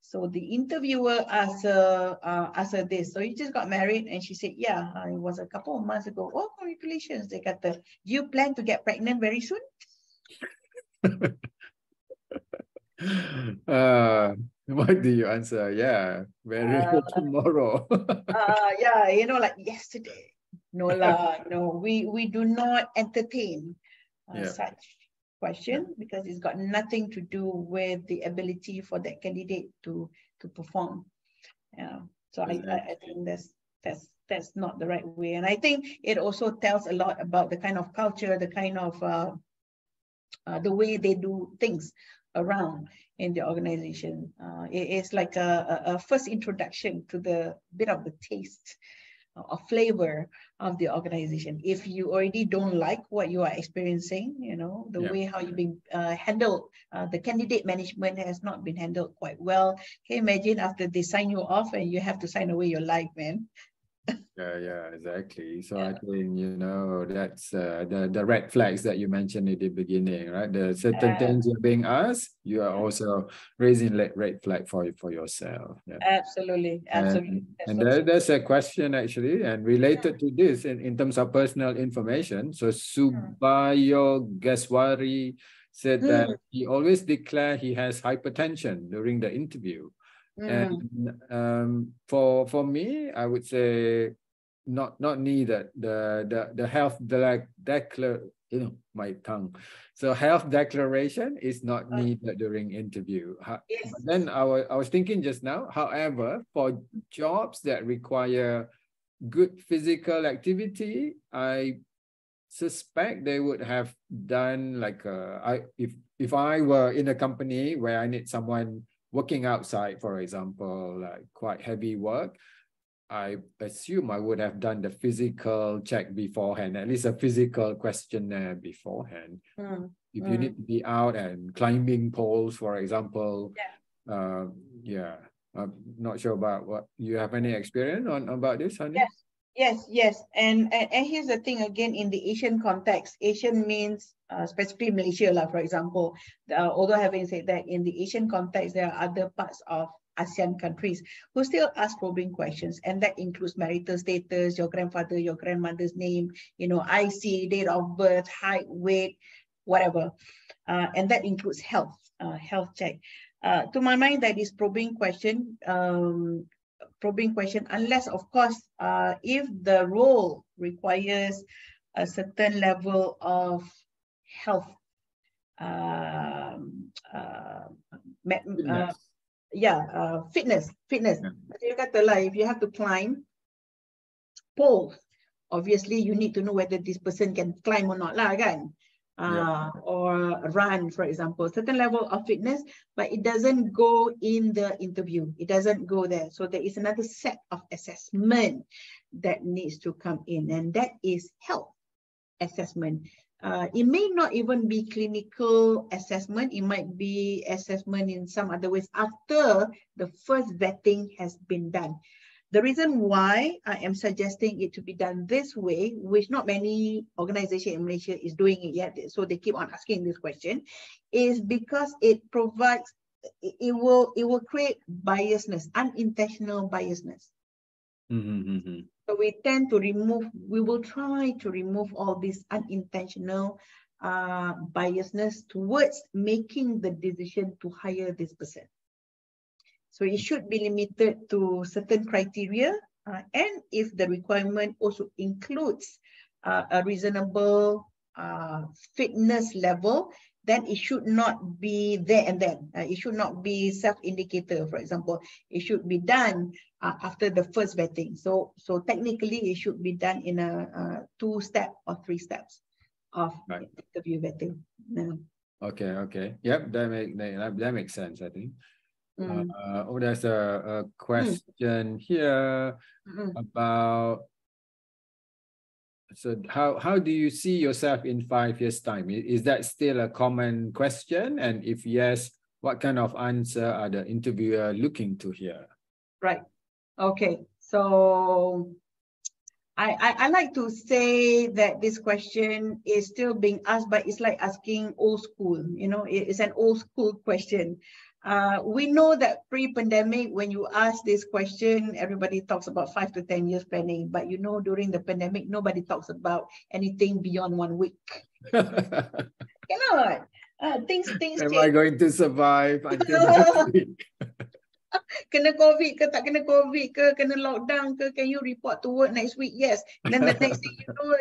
So the interviewer asked her this. So you just got married? And she said, yeah, it was a couple of months ago. Oh, congratulations. They got do you plan to get pregnant very soon? What do you answer? Yeah, very tomorrow. Like yesterday. No lah, no. We do not entertain such question because it's got nothing to do with the ability for that candidate to perform. So I think that's not the right way, and I think it also tells a lot about the kind of culture, the kind of the way they do things around in the organization. It is like a first introduction to the bit of the taste or flavor of the organization. If you already don't like what you are experiencing, you know, the way how you've been handled, the candidate management has not been handled quite well. Can you imagine after they sign you off and you have to sign away your life, man? Yeah, exactly. So I think, you know, that's the red flags that you mentioned at the beginning, right? The certain things you're being asked, you are also raising red flag for yourself. Yeah. Absolutely. And there's a question actually, and related to this in terms of personal information. So Subayo Geswari said that he always declare he has hypertension during the interview. And for me, I would say not needed. The health my tongue. So health declaration is not needed during interview. Yes. But then I was thinking just now, however, for jobs that require good physical activity, I suspect they would have done like if I were in a company where I need someone working outside, for example, like quite heavy work, I assume I would have done the physical check beforehand, at least a physical questionnaire beforehand. If you need to be out and climbing poles, for example, I'm not sure about what you have any experience on about this, Hanie? Yes. And here's the thing again, in the Asian context, Asian means specifically Malaysia, for example. Although having said that, in the Asian context, there are other parts of ASEAN countries who still ask probing questions, and that includes marital status, your grandfather, your grandmother's name, you know, IC, date of birth, height, weight, whatever. And that includes health check. To my mind, that is probing question, unless, of course, if the role requires a certain level of health, fitness. If you have to climb poles, obviously you need to know whether this person can climb or not, kan? Or run, for example, certain level of fitness, but it doesn't go in the interview. It doesn't go there. So there is another set of assessment that needs to come in, and that is health assessment. It may not even be clinical assessment. It might be assessment in some other ways after the first vetting has been done. The reason why I am suggesting it to be done this way, which not many organizations in Malaysia is doing it yet, so they keep on asking this question, is because it provides, it will create biasness, unintentional biasness. So we will try to remove all this unintentional biasness towards making the decision to hire this person. So it should be limited to certain criteria, and if the requirement also includes a reasonable fitness level, then it should not be there and then. It should not be self-indicator, for example. It should be done after the first vetting. So technically, it should be done in a 2-step or 3 steps of interview vetting. Okay. Yep, that makes sense, I think. There's a question here about, so how do you see yourself in 5 years' time? Is that still a common question? And if yes, what kind of answer are the interviewer looking to hear? Right. Okay. So I like to say that this question is still being asked, but it's like asking old school. You know, it's an old school question. We know that pre-pandemic, when you ask this question, everybody talks about 5 to 10 years planning. But you know, during the pandemic, nobody talks about anything beyond 1 week. Cannot. Things change. Am I going to survive until next week? Kena COVID ke, tak kena COVID ke, kena lockdown ke, can you report to work next week? Yes. And then the next thing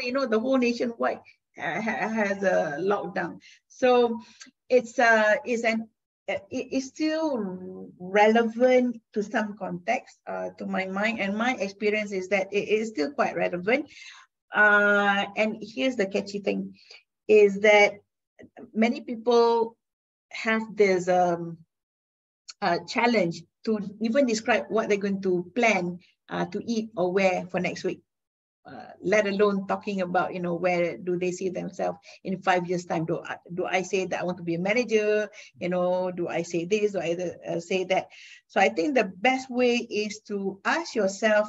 you know, the whole nationwide has a lockdown. So it's still relevant to some context, to my mind, and my experience is that it is still quite relevant. And here's the catchy thing, is that many people have this challenge to even describe what they're going to plan to eat or wear for next week. Let alone talking about, you know, where do they see themselves in 5 years' time? Do I say that I want to be a manager? You know, do I say this? Do I say that? So I think the best way is to ask yourself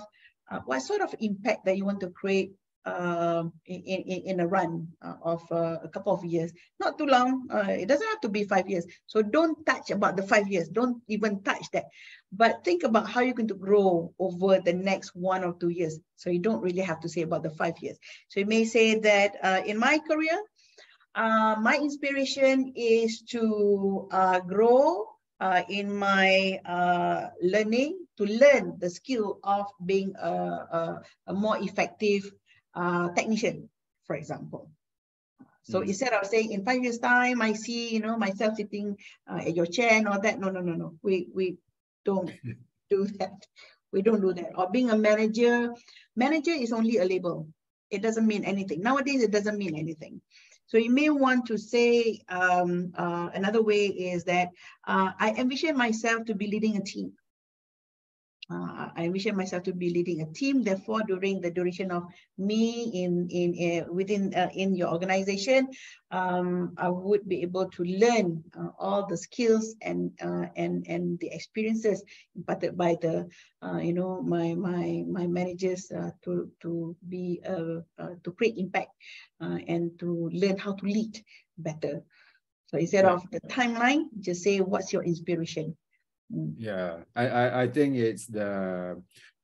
what sort of impact that you want to create in a run of a couple of years. Not too long. It doesn't have to be 5 years. So don't touch about the 5 years. Don't even touch that. But think about how you're going to grow over the next 1 or 2 years. So you don't really have to say about the 5 years. So you may say that in my career, my inspiration is to grow in my learning, to learn the skill of being a more effective technician, for example. So instead of saying in 5 years' time, I see, you know, myself sitting at your chair and all that. No. We don't do that. We don't do that. Or being a manager is only a label. It doesn't mean anything. Nowadays, it doesn't mean anything. So you may want to say another way is that I envision myself to be leading a team. I envision myself to be leading a team. Therefore, during the duration of me in your organization, I would be able to learn all the skills and the experiences imparted by the my managers to create impact and to learn how to lead better. So instead of the timeline, just say what's your inspiration. Yeah, I think it's to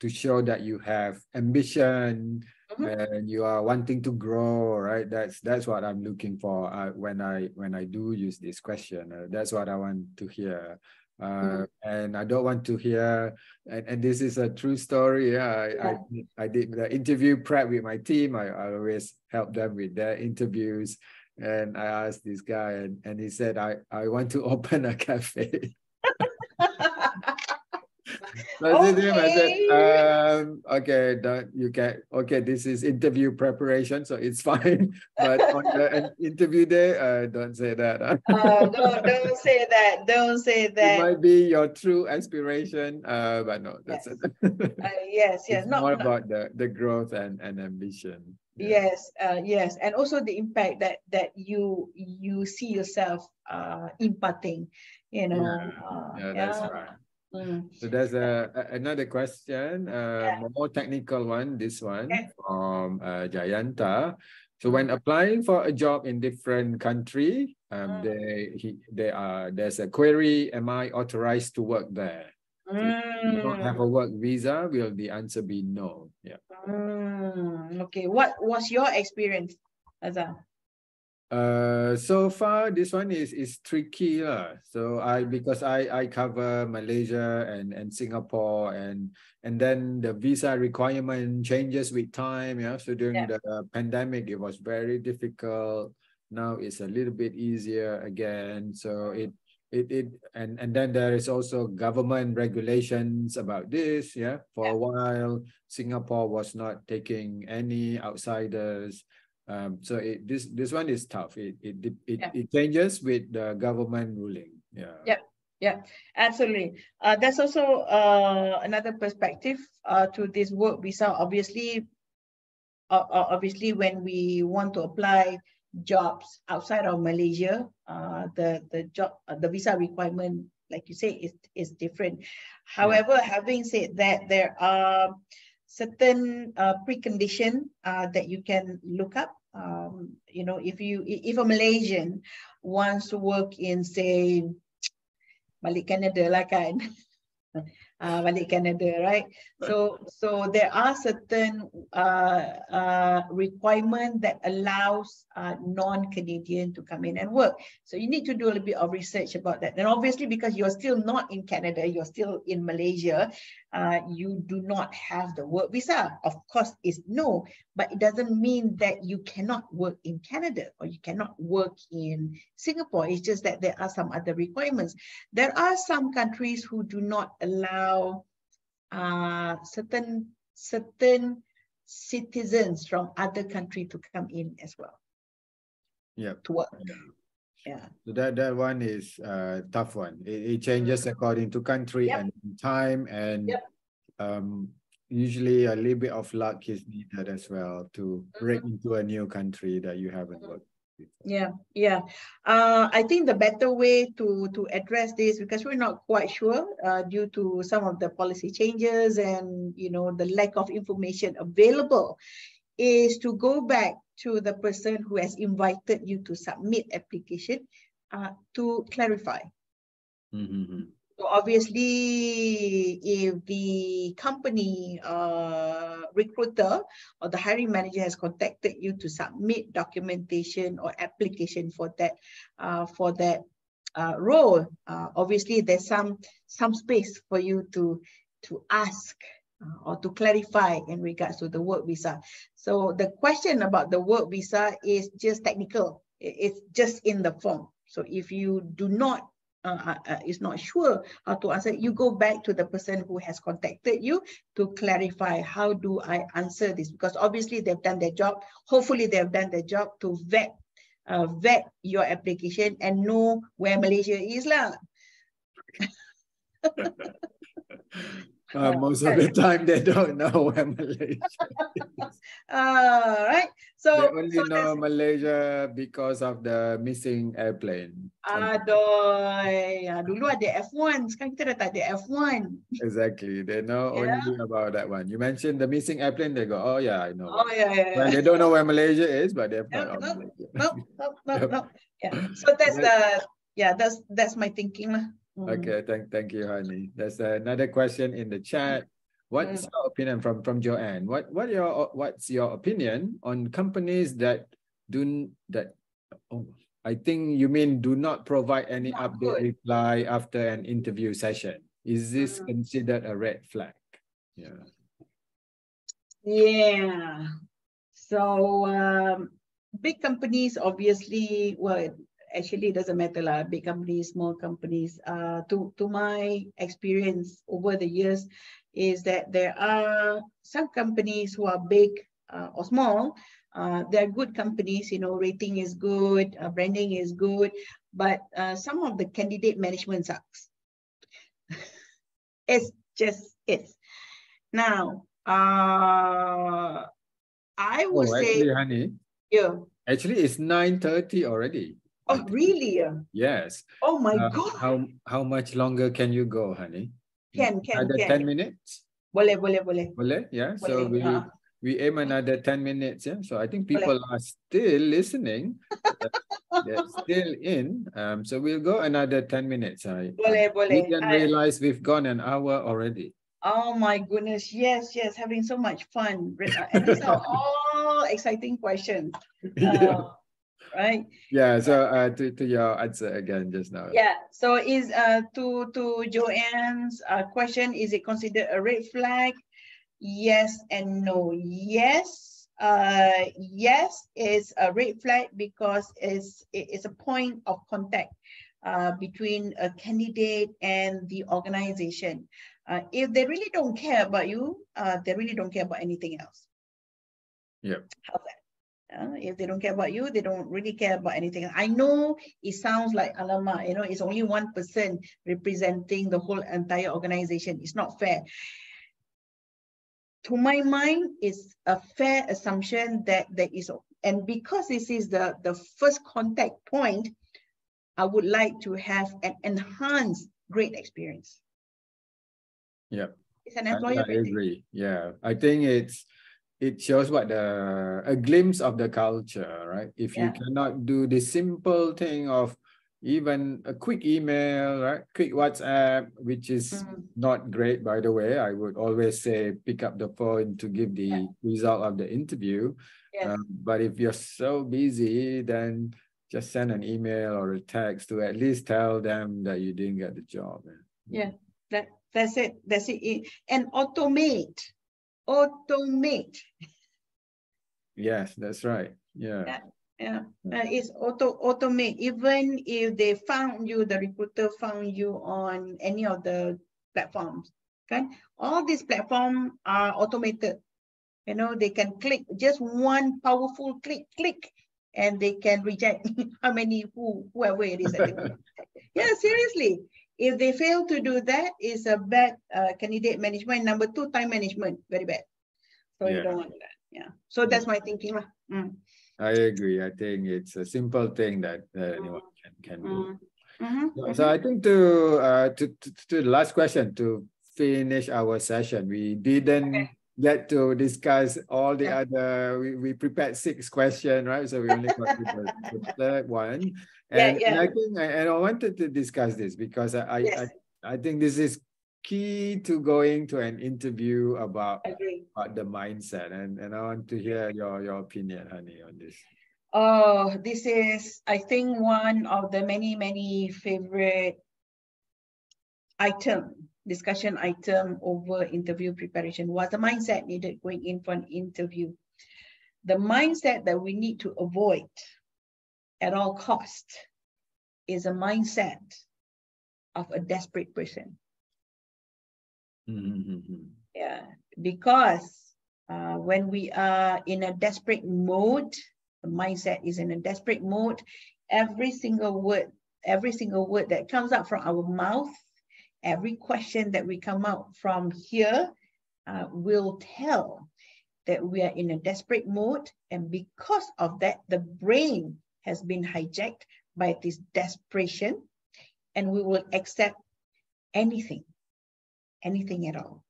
show that you have ambition and you are wanting to grow, right? That's what I'm looking for when I do use this question. That's what I want to hear. And I don't want to hear, and this is a true story. I did the interview prep with my team. I always help them with their interviews. And I asked this guy, and he said, I want to open a cafe. So I said, okay, this is interview preparation, so it's fine. But on the interview day, don't say that. Don't say that. Don't say that. It might be your true aspiration, but no, that's it. Yes. It's more about the growth and ambition. Yeah. Yes, and also the impact that you see yourself imparting. You know. That's right. So there's another question, more technical one, this one from Jayanta. So when applying for a job in different country, there's a query, am I authorized to work there? So if you don't have a work visa, will the answer be no? Yeah. Okay, what was your experience, Azam? So far this one is tricky so because I cover Malaysia and Singapore and then the visa requirement changes with time. So during the pandemic it was very difficult. Now it's a little bit easier again. So and then there is also government regulations about this. For a while Singapore was not taking any outsiders. So this one is tough. It changes with the government ruling. Yeah, absolutely. That's also another perspective to this work visa. Obviously, when we want to apply jobs outside of Malaysia, the visa requirement, like you say, is different. However, having said that, there are certain precondition that you can look up. If a Malaysian wants to work in, say, balik Canada lah kan, balik Canada, right? So there are certain requirement that allows non-Canadian to come in and work. So you need to do a little bit of research about that. And obviously, because you're still not in Canada, you're still in Malaysia, you do not have the work visa. Of course, it's no, but it doesn't mean that you cannot work in Canada or you cannot work in Singapore. It's just that there are some other requirements. There are some countries who do not allow certain citizens from other country to come in as well. To work. Yeah. So that one is a tough one. It changes according to country Yep. and time, and Yep. usually a little bit of luck is needed as well to break into a new country that you haven't worked before. Yeah, yeah. I think the better way to address this, because we're not quite sure due to some of the policy changes and the lack of information available, is to go back to the person who has invited you to submit application to clarify. Mm-hmm. So obviously, if the company recruiter or the hiring manager has contacted you to submit documentation or application for that role, obviously there's some space for you to ask or to clarify in regards to the work visa. So the question about the work visa is just technical. It's just in the form. So if you do not is not sure how to answer, you go back to the person who has contacted you to clarify, how do I answer this? Because obviously they've done their job. Hopefully they've done their job to vet your application and know where Malaysia is lah. Most of the time they don't know where Malaysia is. Right. So they only know Malaysia because of the missing airplane. Adoy, dulu ada F1, sekarang kita dah tak ada F1. Exactly, they know only about that one. You mentioned the missing airplane, they go, oh yeah, I know. Oh yeah. Well, they don't know where Malaysia is, but they've heard of Malaysia. No. Yeah. So that's my thinking lah. Okay, thank you, Hanie. There's another question in the chat. What's your opinion from Joanne? What's your opinion on companies that I think you mean do not provide any update reply after an interview session? Is this considered a red flag? Yeah. Yeah. So big companies, obviously, well, actually it doesn't matter lah. Big companies, small companies. To my experience over the years, is that there are some companies who are big or small. They're good companies, rating is good, branding is good, but some of the candidate management sucks. It's just is. Now, I would say, actually, Hanie, yeah. Actually, it's 9:30 already. Oh, really? Yes. Oh my God. How much longer can you go, Hanie? Can. 10 minutes? Boleh. Yeah. So Boleh. we aim another 10 minutes. Yeah. So I think people are still listening. They're still in. So we'll go another 10 minutes. Boleh. We didn't realize we've gone an hour already. Oh my goodness. Yes. Having so much fun. And these are all exciting questions. Right? Yeah. So to your answer again just now. Yeah. So is to Joanne's question, is it considered a red flag? Yes and no. Yes. Yes, it's a red flag because it's a point of contact between a candidate and the organization. If they really don't care about you, they really don't care about anything else. Yeah. How's that? If they don't care about you, they don't really care about anything. I know it sounds like, alamak, it's only one person representing the whole entire organization. It's not fair. To my mind, it's a fair assumption that there is, and because this is the first contact point, I would like to have an enhanced great experience. Yeah. It's an employer. I agree. Yeah. I think it shows a glimpse of the culture, right? If you cannot do the simple thing of even a quick email, right? Quick WhatsApp, which is not great, by the way. I would always say pick up the phone to give the result of the interview. Yes. But if you're so busy, then just send an email or a text to at least tell them that you didn't get the job. Yeah, that's it. And automate. Yes, that's right. Yeah. It's automate. Even if they found you, the recruiter found you on any of the platforms. Okay, all these platforms are automated. They can click just one powerful click. and they can reject whoever it is that they want. Yeah, seriously. If they fail to do that, it's a bad candidate management. Number two, time management, very bad. So you don't want that. Yeah. So that's my thinking. I agree. I think it's a simple thing that anyone can do. So I think to the last question, to finish our session, we didn't get to discuss all the other. We prepared 6 questions, right? So we only got to the third one, and I think I wanted to discuss this because I think this is key to going to an interview about the mindset, and I want to hear your opinion, Hanie, on this. Oh, this is, I think, one of the many favorite discussion item over interview preparation. Was the mindset needed going in for an interview? The mindset that we need to avoid at all costs is a mindset of a desperate person. Yeah, because when we are in a desperate mode, the mindset is in a desperate mode, every single word that comes out from our mouth, every question that we come out from here will tell that we are in a desperate mode. And because of that, the brain has been hijacked by this desperation, and we will accept anything at all.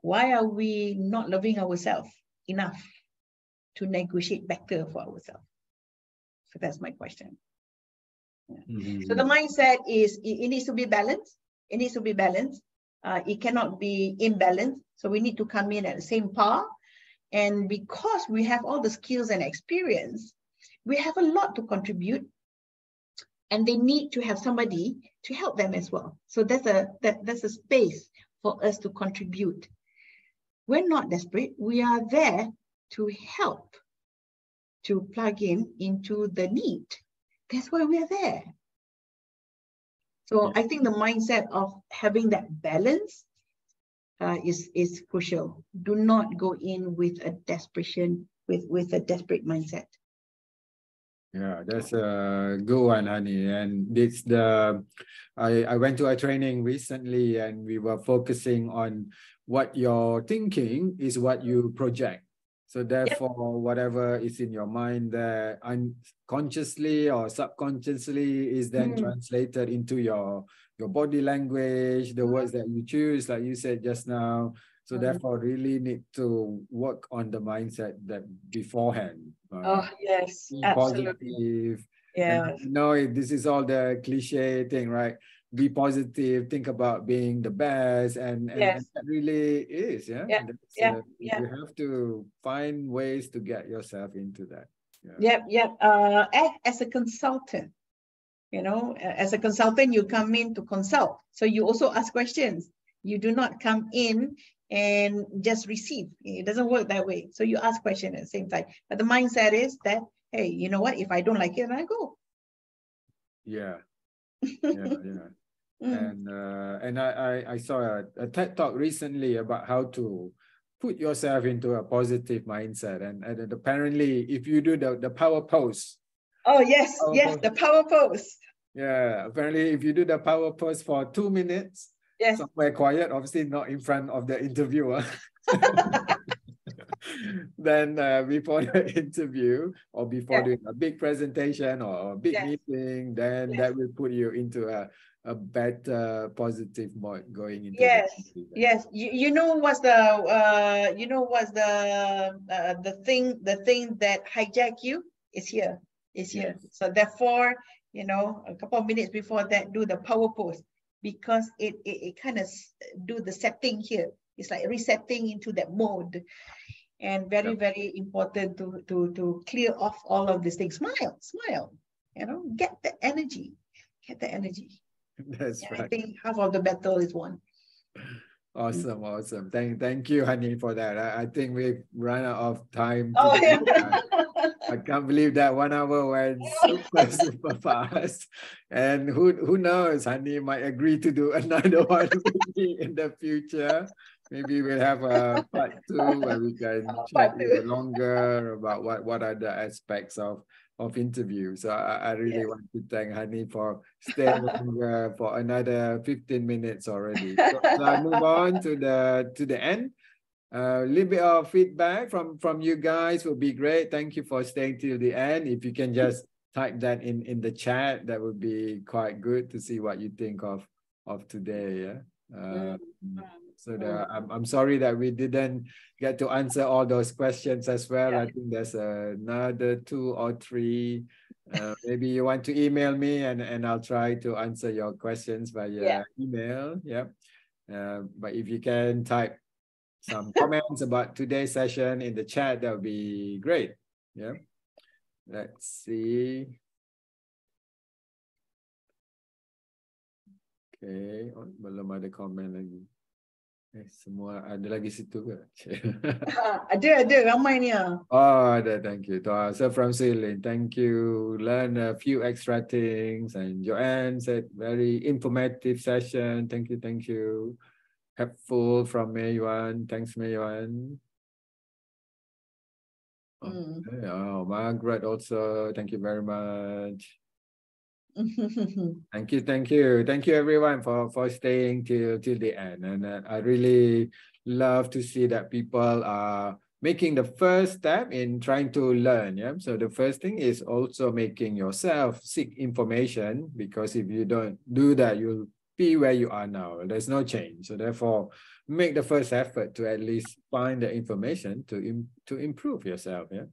Why are we not loving ourselves enough to negotiate better for ourselves? So that's my question. So the mindset is, it needs to be balanced. It needs to be balanced. It cannot be imbalanced. So we need to come in at the same par. And because we have all the skills and experience, we have a lot to contribute, and they need to have somebody to help them as well. So that's a space for us to contribute. We're not desperate. We are there to help, to plug into the need. That's why we are there. So I think the mindset of having that balance is crucial. Do not go in with a desperation, with a desperate mindset. Yeah, that's a good one, Hanie. And it's I went to a training recently, and we were focusing on what you're thinking is what you project. So therefore, whatever is in your mind there unconsciously or subconsciously is then translated into your body language, the words that you choose, like you said just now. So therefore, really need to work on the mindset that beforehand. Yes, be absolutely. positive. Yeah. This is all the cliche thing, right? Be positive, think about being the best, and that really is, you have to find ways to get yourself into that. As a consultant, as a consultant, you come in to consult, so you also ask questions. You do not come in and just receive. It doesn't work that way. So you ask questions at the same time. But the mindset is that, hey, you know what? If I don't like it, then I go. And I saw a TED talk recently about how to put yourself into a positive mindset. And apparently, if you do the power pose. Oh, yes, the power pose. Yeah, apparently, if you do the power pose for 2 minutes, somewhere quiet, obviously not in front of the interviewer. Then before the interview or before doing a big presentation or a big meeting, then that will put you into a better positive mode going into You know what's the thing that hijack you is here. So therefore, a couple of minutes before that, do the power pose, because it kind of do the setting here. It's like resetting into that mode. And very, very important to clear off all of these things. Smile, get the energy. That's right. I think half of the battle is won. Awesome. Thank you, Hanie, for that. I think we've run out of time. I can't believe that 1 hour went super fast. And who knows, Hanie might agree to do another one with me in the future. Maybe we'll have a part two where we can chat Part two. even longer about what are the aspects of interview. So I really Yes. want to thank Hanie for staying longer for another 15 minutes already. So I move on to the end. A little bit of feedback from you guys would be great. Thank you for staying till the end. If you can just type that in the chat, that would be quite good to see what you think of today. Yeah. So I'm sorry that we didn't get to answer all those questions as well. Yeah. I think there's another 2 or 3. Maybe you want to email me and I'll try to answer your questions via email. Yeah. But if you can type some comments about today's session in the chat, that would be great. Yeah. Let's see. Okay, belum ada komen lagi. Semua ada lagi situ ke? Ada ramai ni. Oh, ada, thank you. So from Celine, thank you. Learn a few extra things. And Joanne said, very informative session. Thank you, thank you. Helpful from Mei Yuan. Thanks, Mei Yuan. Okay. Oh, Margaret also, thank you very much. Thank you everyone for staying till the end. And I really love to see that people are making the first step in trying to learn. Yeah. So the first thing is also making yourself seek information, because if you don't do that, you'll be where you are now. There's no change. So therefore, make the first effort to at least find the information to improve yourself. Yeah.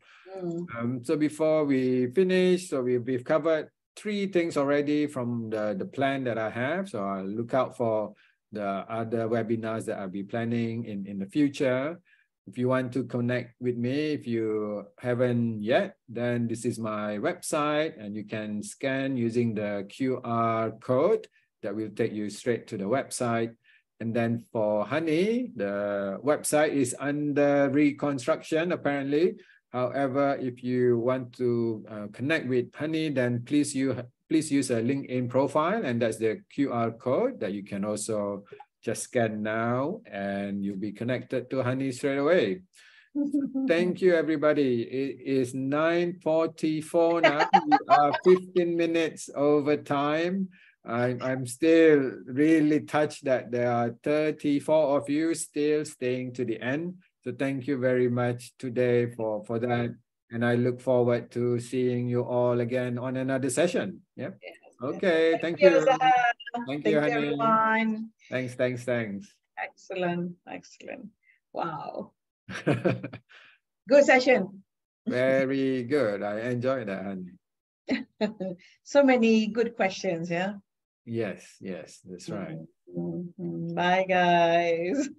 So before we finish, so we've covered 3 things already from the plan that I have. So I'll look out for the other webinars that I'll be planning in the future. If you want to connect with me, if you haven't yet, then this is my website, and you can scan using the QR code that will take you straight to the website. And then for Hanie, the website is under reconstruction apparently. However, if you want to connect with Hanie, then please use a LinkedIn profile, and that's the QR code that you can also just scan now, and you'll be connected to Hanie straight away. Thank you, everybody. It is 9:44 now. We are 15 minutes over time. I'm still really touched that there are 34 of you still staying to the end. So thank you very much today for that. And I look forward to seeing you all again on another session. Yeah. Yes. Okay. Thank you. Thank you, you, Hanie. everyone. Thanks. Excellent. Wow. Good session. Very good. I enjoyed that, Hanie. So many good questions, yeah? Yes, that's right. Bye, guys.